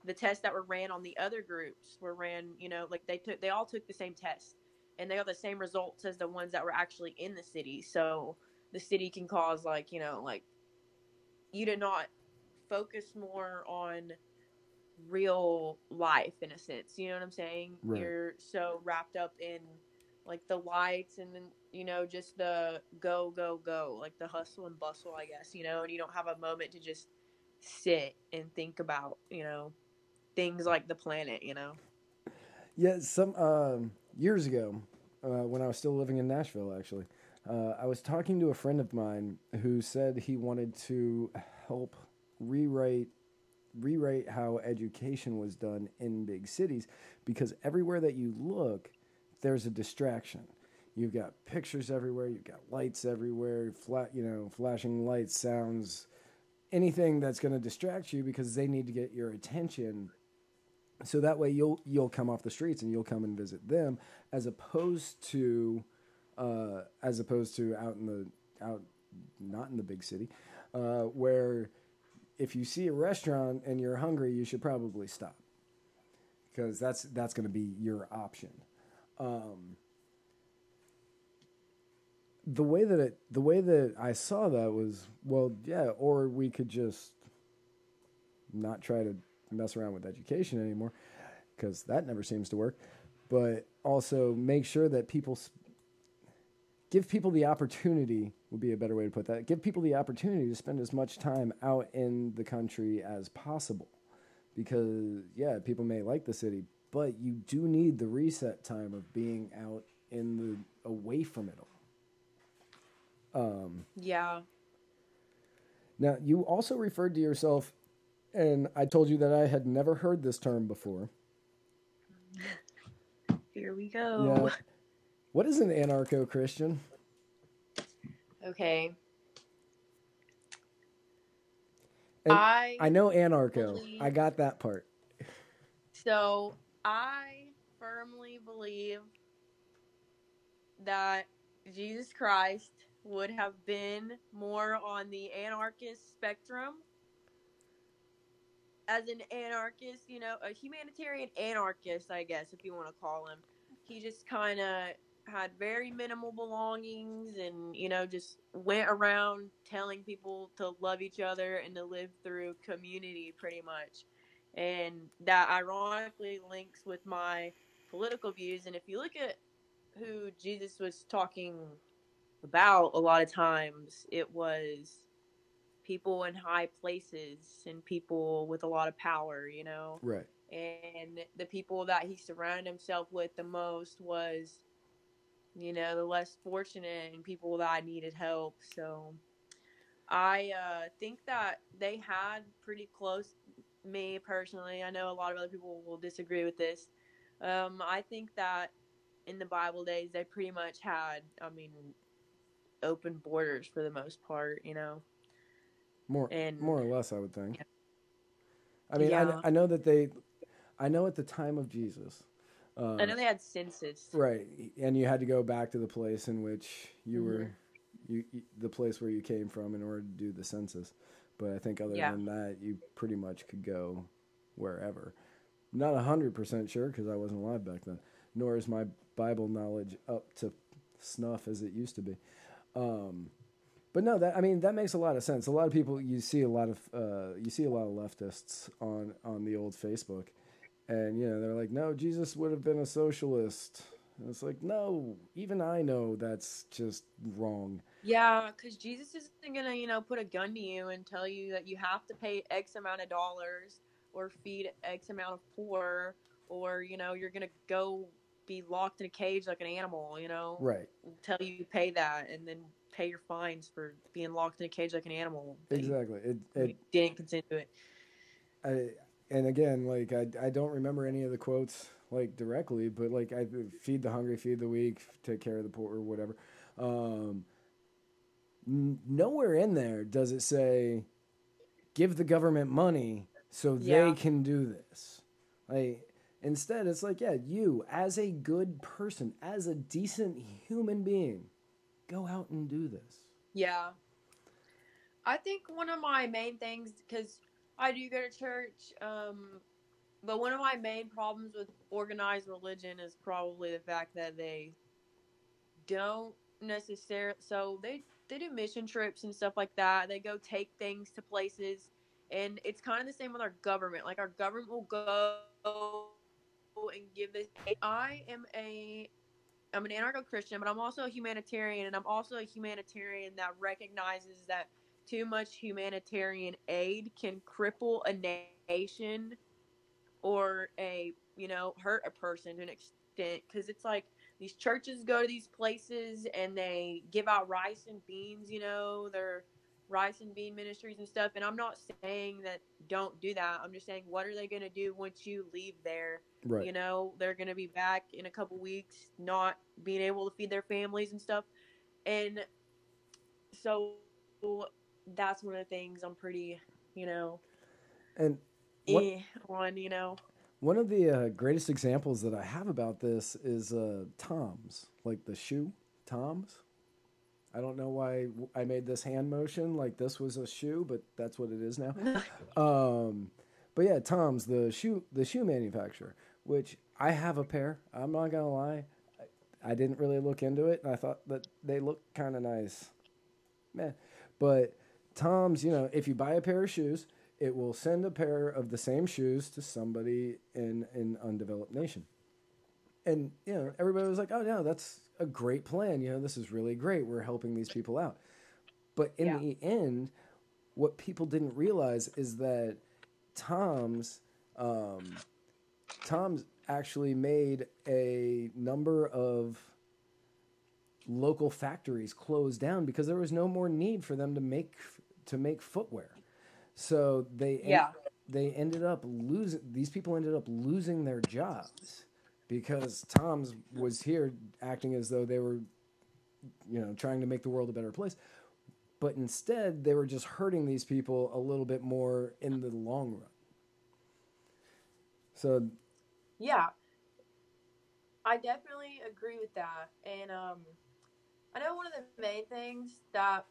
the tests that were ran on the other groups were ran, like they all took the same test, and they got the same results as the ones that were actually in the city. So the city can cause like you to not focus more on real life in a sense. You know what I'm saying? Right. You're so wrapped up in like the lights and then just the go like the hustle and bustle, I guess, and you don't have a moment to just sit and think about things like the planet. Yeah, some years ago, when I was still living in Nashville, actually, I was talking to a friend of mine who said he wanted to help rewrite how education was done in big cities, because everywhere that you look, there's a distraction. You've got pictures everywhere. You've got lights everywhere. Flashing lights, sounds, anything that's going to distract you because they need to get your attention. So that way you'll come off the streets and you'll come and visit them, as opposed to out not in the big city, where if you see a restaurant and you're hungry, you should probably stop, because that's going to be your option. The way that I saw that was, well, yeah, or we could just not try to mess around with education anymore, because that never seems to work. But also make sure that give people the opportunity, would be a better way to put that. Give people the opportunity to spend as much time out in the country as possible, because yeah, people may like the city, but you do need the reset time of being out away from it all. Yeah. Now, you also referred to yourself, and I told you that I had never heard this term before. Here we go. Yeah. What is an anarcho-Christian? Okay. And I know anarcho. I got that part. So I firmly believe that Jesus Christ would have been more on the anarchist spectrum. As an anarchist, a humanitarian anarchist, I guess, if you want to call him. He just kind of had very minimal belongings and, just went around telling people to love each other and to live through community pretty much. And that ironically links with my political views. And if you look at who Jesus was talking about, a lot of times it was people in high places and people with a lot of power, Right. And the people that he surrounded himself with the most was, the less fortunate and people that needed help. So I think that they had pretty close, me personally. I know a lot of other people will disagree with this. I think that in the Bible days, they pretty much had, open borders for the most part, More and or less, I would think. yeah. I mean, Yeah. I know that I know at the time of Jesus, I know they had census. right, and you had to go back to the place in which you Mhm. were, the place where you came from in order to do the census. But I think other Yeah. than that, you pretty much could go wherever. Not 100% sure because I wasn't alive back then, nor is my Bible knowledge up to snuff as it used to be. But no, that makes a lot of sense. A lot of people you see a lot of leftists on the old Facebook, and they're like, no, Jesus would have been a socialist. And it's like, no, even I know that's just wrong. Yeah, because Jesus isn't gonna, put a gun to you and tell you that you have to pay X amount of dollars or feed X amount of poor, or you're gonna go be locked in a cage like an animal. Right. Tell you pay that and then pay your fines for being locked in a cage like an animal. Exactly. You didn't consent to it. And again, like I don't remember any of the quotes like directly, but like I feed the hungry, feed the weak, take care of the poor, or whatever. Nowhere in there does it say give the government money so they can do this. Like instead, it's like, yeah, you as a good person, as a decent human being, go out and do this. Yeah. I think one of my main things, because I do go to church, but one of my main problems with organized religion is probably the fact that they don't necessarily, so they do mission trips and stuff like that. They go take things to places, and it's kind of the same with our government. Like our government will go and give this. I'm an anarcho-Christian, but I'm also a humanitarian, and I'm also a humanitarian that recognizes that too much humanitarian aid can cripple a nation or hurt a person to an extent, because it's like these churches go to these places and they give out rice and beans, their rice and bean ministries and stuff. And I'm not saying that don't do that. I'm just saying, what are they going to do once you leave there? Right. They're going to be back in a couple weeks, not being able to feed their families and stuff. And so that's one of the things I'm pretty, And on. One of the greatest examples that I have about this is Toms, like the shoe Toms. I don't know why I made this hand motion like this was a shoe, but that's what it is now. But yeah, Toms, the shoe manufacturer, which I have a pair. I'm not gonna lie, I didn't really look into it, and I thought that they looked kind of nice. Meh. But Toms, if you buy a pair of shoes, it will send a pair of the same shoes to somebody in an undeveloped nation. And, everybody was like, oh, no, that's a great plan. This is really great. We're helping these people out. But in the end, what people didn't realize is that Tom's actually made a number of local factories close down because there was no more need for them to make footwear. So these people ended up losing their jobs because Tom's was here acting as though they were, trying to make the world a better place. But instead, they were just hurting these people a little bit more in the long run. So, yeah, I definitely agree with that. And I know one of the main things that,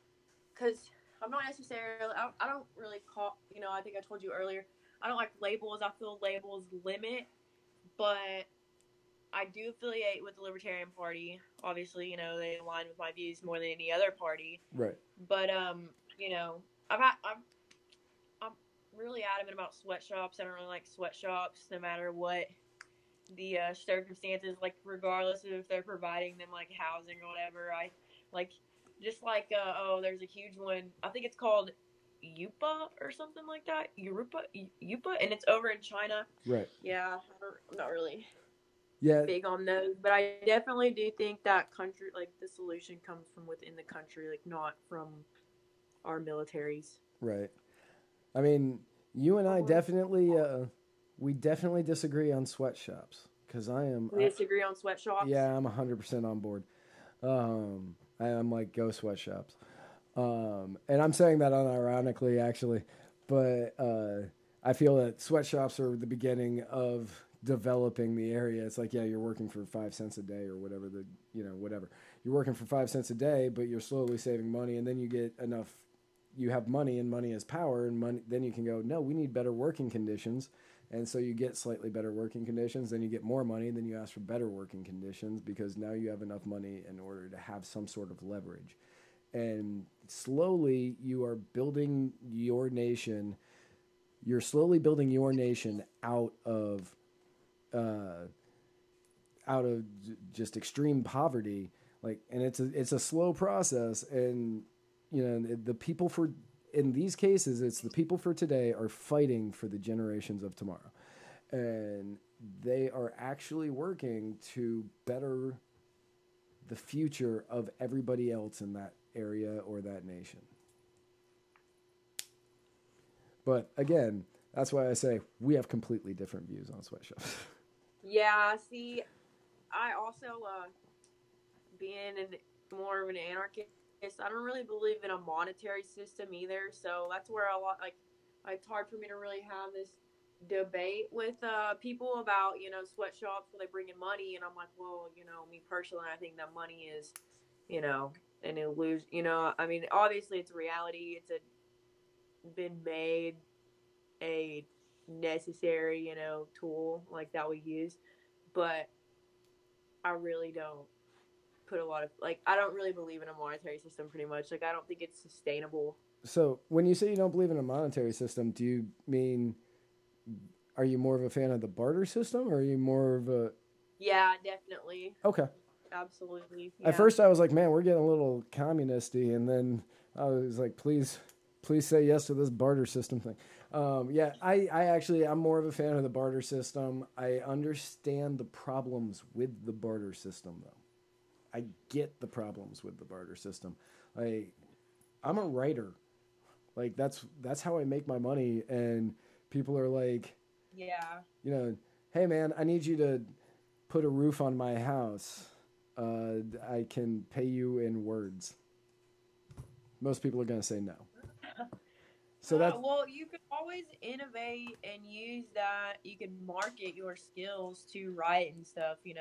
because I'm not necessarily, I don't really call, I think I told you earlier, I don't like labels. I feel labels limit, but I do affiliate with the Libertarian Party. Obviously, they align with my views more than any other party. right. But, I'm really adamant about sweatshops. I don't really like sweatshops no matter what the circumstances, like regardless of if they're providing them like housing or whatever. I like, just like there's a huge one, I think it's called Yupa or something like that. Yupa, and it's over in China. Right. Yeah, I'm not really Yeah. big on those, but I definitely do think that country, like the solution comes from within the country, like not from our militaries. Right. I mean, you and I definitely, we definitely disagree on sweatshops because We disagree on sweatshops. Yeah, I'm 100% on board. I'm like, go sweatshops. And I'm saying that unironically, actually, but I feel that sweatshops are the beginning of developing the area. It's like, yeah, you're working for 5 cents a day or whatever whatever. You're working for 5 cents a day, but you're slowly saving money, and then you get enough. You have money, and money is power, and money. Then you can go, no, we need better working conditions, and so you get slightly better working conditions. Then you get more money, and then you ask for better working conditions because now you have enough money in order to have some sort of leverage. And slowly you are building your nation. You're slowly building your nation out of just extreme poverty. Like, and it's a slow process. And the people in these cases, it's the people for today are fighting for the generations of tomorrow, and they are actually working to better the future of everybody else in that area or that nation. But again, that's why I say we have completely different views on sweatshops. Yeah, see, I also, being more of an anarchist, I don't really believe in a monetary system either. So that's where it's hard for me to really have this debate with people about, sweatshops where they bring in money. And I'm like, well, me personally, I think that money is, an illusion. I mean, obviously it's reality. It's been made a necessary, tool like that we use. But I really don't put a lot of, I don't really believe in a monetary system pretty much. Like, I don't think it's sustainable. So when you say you don't believe in a monetary system, do you mean, are you more of a fan of the barter system, or are you more of a... Yeah, definitely. Okay. Absolutely. Yeah. At first I was like, man, we're getting a little communisty, and then I was like, please say yes to this barter system thing. Yeah, I'm more of a fan of the barter system. I understand the problems with the barter system, though. I get the problems with the barter system. I'm a writer. Like, that's how I make my money, and people are like, yeah, hey man, I need you to put a roof on my house. I can pay you in words. Most people are going to say no. So that's... well, you could always innovate and use that. You can market your skills to write and stuff, and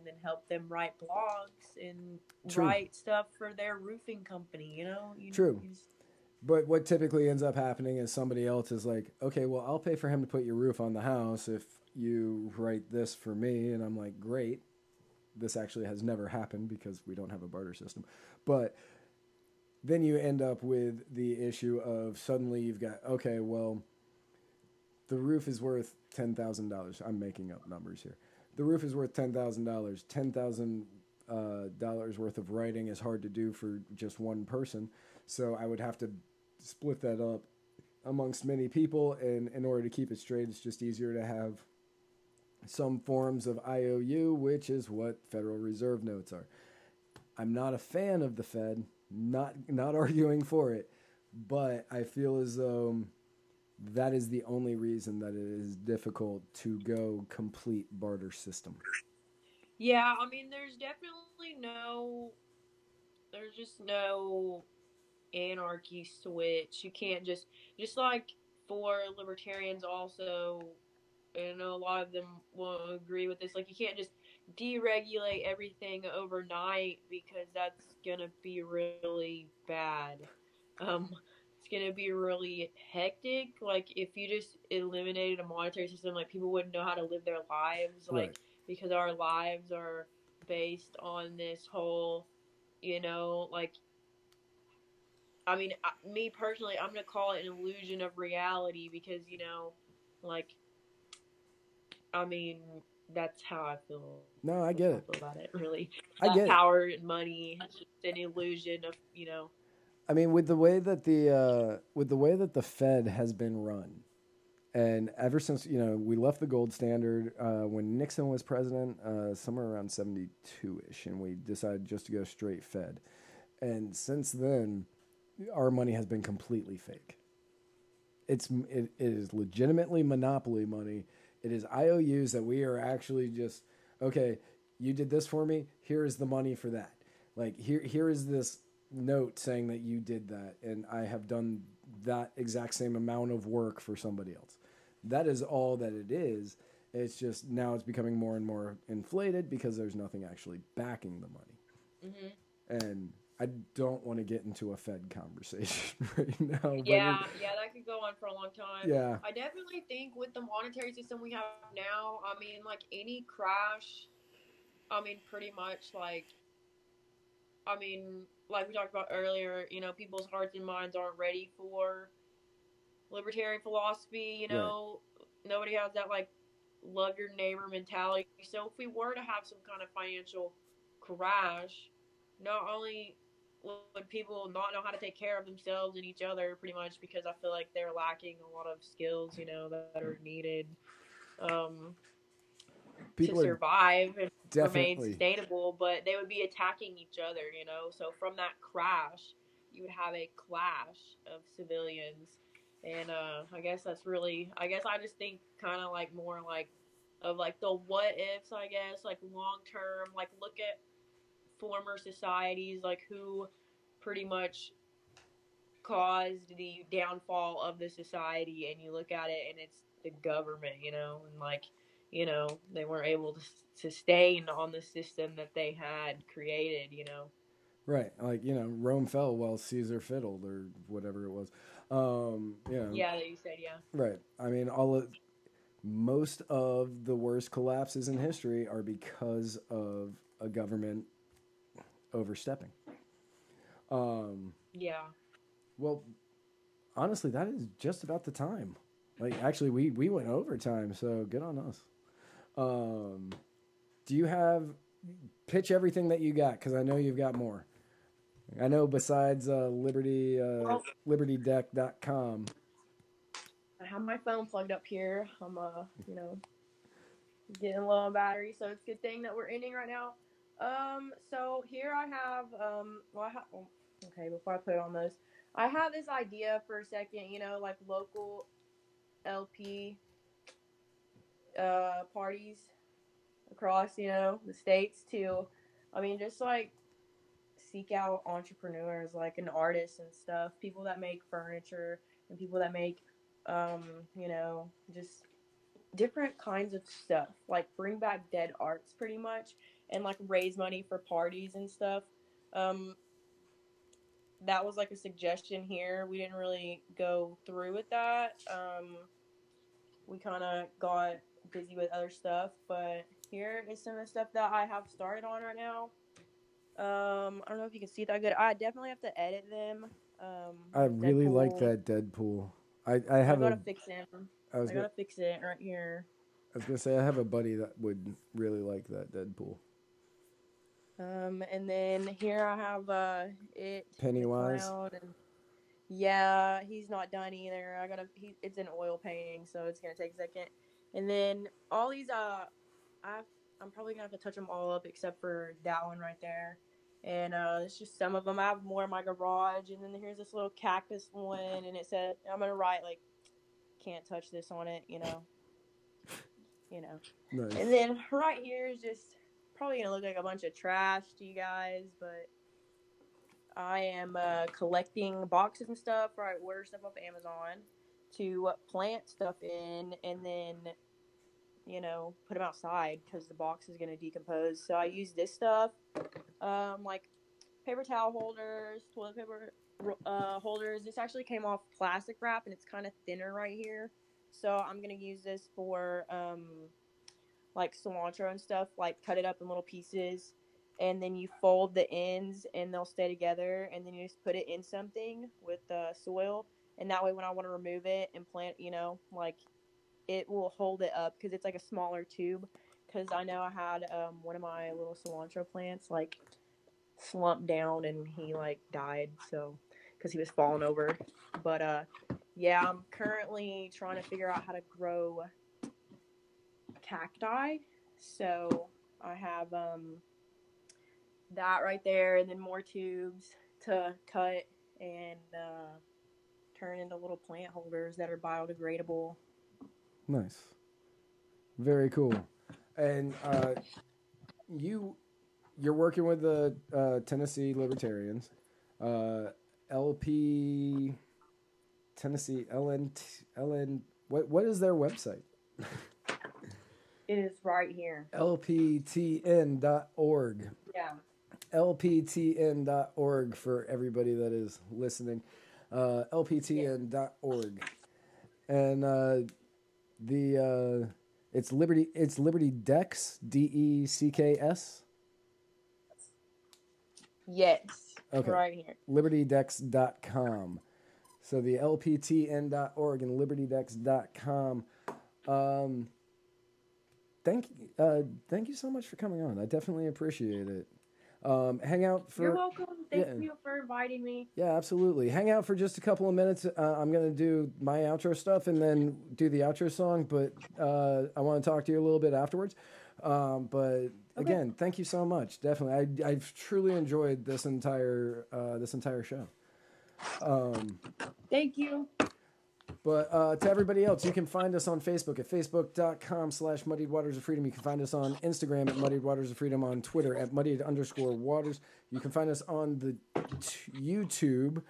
then help them write blogs and write stuff for their roofing company, True. But what typically ends up happening is somebody else is like, okay, well, I'll pay for him to put your roof on the house if you write this for me. And I'm like, great. This actually has never happened because we don't have a barter system. But then you end up with the issue of suddenly you've got, okay, well, the roof is worth $10,000. I'm making up numbers here. The roof is worth $10,000. $10,000 worth of writing is hard to do for just one person. So I would have to split that up amongst many people. And in order to keep it straight, it's just easier to have some forms of IOU, which is what Federal Reserve notes are. I'm not a fan of the Fed. Not arguing for it, but I feel as though that is the only reason that it is difficult to go complete barter system. Yeah, I mean, there's just no anarchy switch. You can't just like for libertarians also, and a lot of them will agree with this, like you can't just deregulate everything overnight because that's gonna be really bad. It's gonna be really hectic. Like if you just eliminated a monetary system, like people wouldn't know how to live their lives, like Right. because our lives are based on this whole, like. I mean, me personally, I'm gonna call it an illusion of reality because like. I mean, that's how I feel. No, I get it. About it, really. I get power and money. It's just an illusion of, I mean, with the way that the Fed has been run, and ever since we left the gold standard when Nixon was president, somewhere around 72-ish, and we decided just to go straight Fed, and since then, our money has been completely fake. It is legitimately monopoly money. It is IOUs that we are actually just, okay, you did this for me, here is the money for that. Like here is this note saying that you did that, and I have done that exact same amount of work for somebody else. That is all that it is. It's just now it's becoming more and more inflated because there's nothing actually backing the money. Mm-hmm. And I don't want to get into a Fed conversation right now. Yeah, that could go on for a long time. Yeah. I definitely think with the monetary system we have now, I mean, like any crash, I mean, pretty much like we talked about earlier, people's hearts and minds aren't ready for libertarian philosophy, right. Nobody has that, like, love your neighbor mentality. So if we were to have some kind of financial crash, not only would people not know how to take care of themselves and each other, pretty much, because I feel like they're lacking a lot of skills, that are needed to survive and remain sustainable, but they would be attacking each other, So from that crash, you would have a clash of civilians. And I guess that's really, I just think kind of like more like of like the what ifs, I guess, like long term, like look at former societies, like who pretty much caused the downfall of the society, and you look at it and it's the government, and like, they weren't able to sustain on the system that they had created, Right. Like, Rome fell while Caesar fiddled or whatever it was. Yeah, that you said, yeah. Right. I mean, most of the worst collapses in history are because of a government overstepping. Yeah. Well, honestly, that is just about the time. Like, actually, we went overtime, so good on us. Do you pitch everything that you got? Because I know you've got more. I know besides libertydeck.com. I have my phone plugged up here. I'm getting low on battery, so it's a good thing that we're ending right now. So here I have okay, before I put it on those, I have this idea for a second, like local LP parties across, the states to, just like seek out entrepreneurs, like an artist and stuff, people that make furniture and people that make, just different kinds of stuff, like bring back dead arts pretty much, and like raise money for parties and stuff. That was like a suggestion here. We didn't really go through with that. We kind of got busy with other stuff, but here is some of the stuff that I have started on right now. I don't know if you can see that good. I definitely have to edit them. I really like that Deadpool. I gotta fix him. I gotta fix it right here. I was gonna say I have a buddy that would really like that Deadpool. And then here I have it. Pennywise. Yeah, he's not done either. It's an oil painting, so it's gonna take a second. And then all these I'm probably gonna have to touch them all up except for that one right there. And it's just some of them. I have more in my garage, and then here's this little cactus one, and it said I'm gonna write like, can't touch this on it, Nice. And then right here is just probably gonna look like a bunch of trash to you guys, but I am collecting boxes and stuff, or I order stuff off Amazon to plant stuff in, and then put them outside because the box is gonna decompose. So I use this stuff, like paper towel holders, toilet paper holders. This actually came off plastic wrap, and it's kind of thinner right here. So I'm gonna use this for like cilantro and stuff. Like cut it up in little pieces, and then you fold the ends, and they'll stay together. And then you just put it in something with soil, and that way when I want to remove it and plant, like it will hold it up because it's like a smaller tube. Because I know I had one of my little cilantro plants like slumped down and he like died. So because he was falling over. But yeah, I'm currently trying to figure out how to grow cacti. So I have that right there, and then more tubes to cut and turn into little plant holders that are biodegradable. Nice. Very cool. And you're working with the Tennessee Libertarians, LP Tennessee LN. What is their website? It is right here. lptn.org. Yeah. lptn.org for everybody that is listening. lptn.org. And it's Liberty Dex, DECKS. Yes. Okay. Right here. LibertyDex.com. So the lptn.org and libertydex.com. Thank you so much for coming on. I definitely appreciate it. Hang out for. You're welcome. Thank you for inviting me. Yeah, absolutely. Hang out for just a couple of minutes. I'm gonna do my outro stuff and then do the outro song. But I want to talk to you a little bit afterwards. But again, thank you so much. Definitely, I've truly enjoyed this entire show. Thank you. But to everybody else, you can find us on Facebook at facebook.com/Muddied Waters of Freedom. You can find us on Instagram at Muddied Waters of Freedom, on Twitter at Muddied_Waters. You can find us on the YouTube,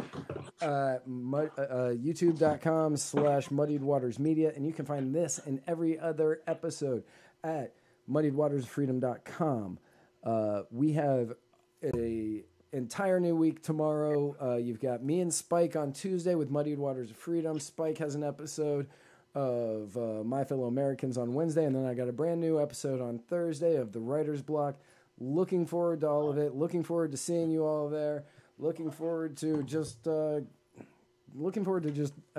youtube.com/Muddied Waters Media. And you can find this and every other episode at MuddiedWatersOfFreedom.com. We have a entire new week tomorrow. You've got me and Spike on Tuesday with Muddied Waters of Freedom. Spike has an episode of My Fellow Americans on Wednesday, and then I got a brand new episode on Thursday of the Writer's Block. Looking forward to all of it. Looking forward to seeing you all there. Looking forward to just a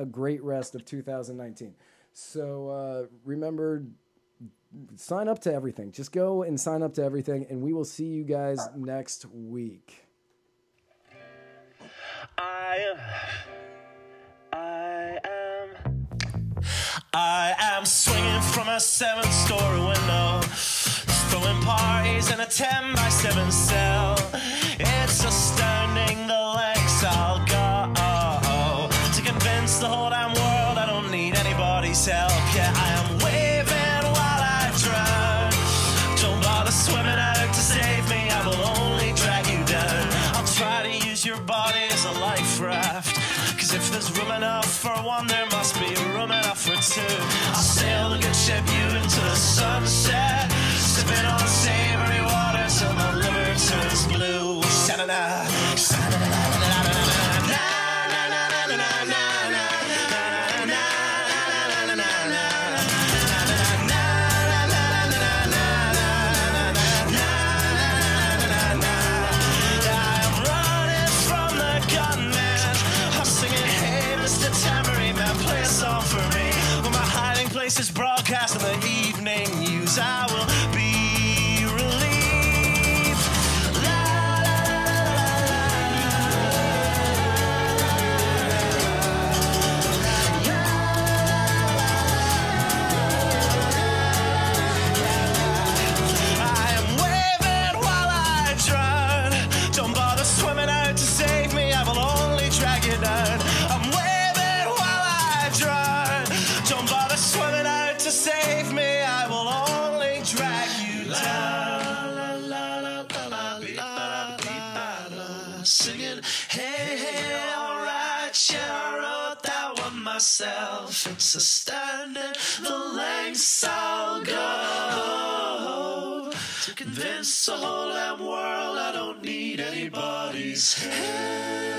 great rest of 2019. So remember, sign up to everything. Just go and sign up to everything, and we will see you guys next week. I am swinging from a 7-story window, throwing parties in a 10-by-7 cell. It's astounding the lengths I'll go to convince the whole damn world I don't need anybody's help. Yeah, I am waving while I drown. Don't bother swimming out to save me, I will only drag you down. I'll try to use your body as a life raft, 'cause if there's room enough for one, there must be room enough for two. I'll sail the good ship you into the sunset, sipping on savory water till my liver turns blue. Sha-na-na, sha-na-na-na-na-na-na-na. Is broadcast in the evening news. I will be relieved. La, la, I am waving while I drown. Don't bother swimming out to save me, I will only drag you down. I'm waving while I drown. Don't bother swimming out to save me, I will only drag you down. La, la, la, la, la, la, singing, hey, hey, alright, yeah, I wrote that one myself. It's astounding the lengths I'll go to convince the whole damn world I don't need anybody's help.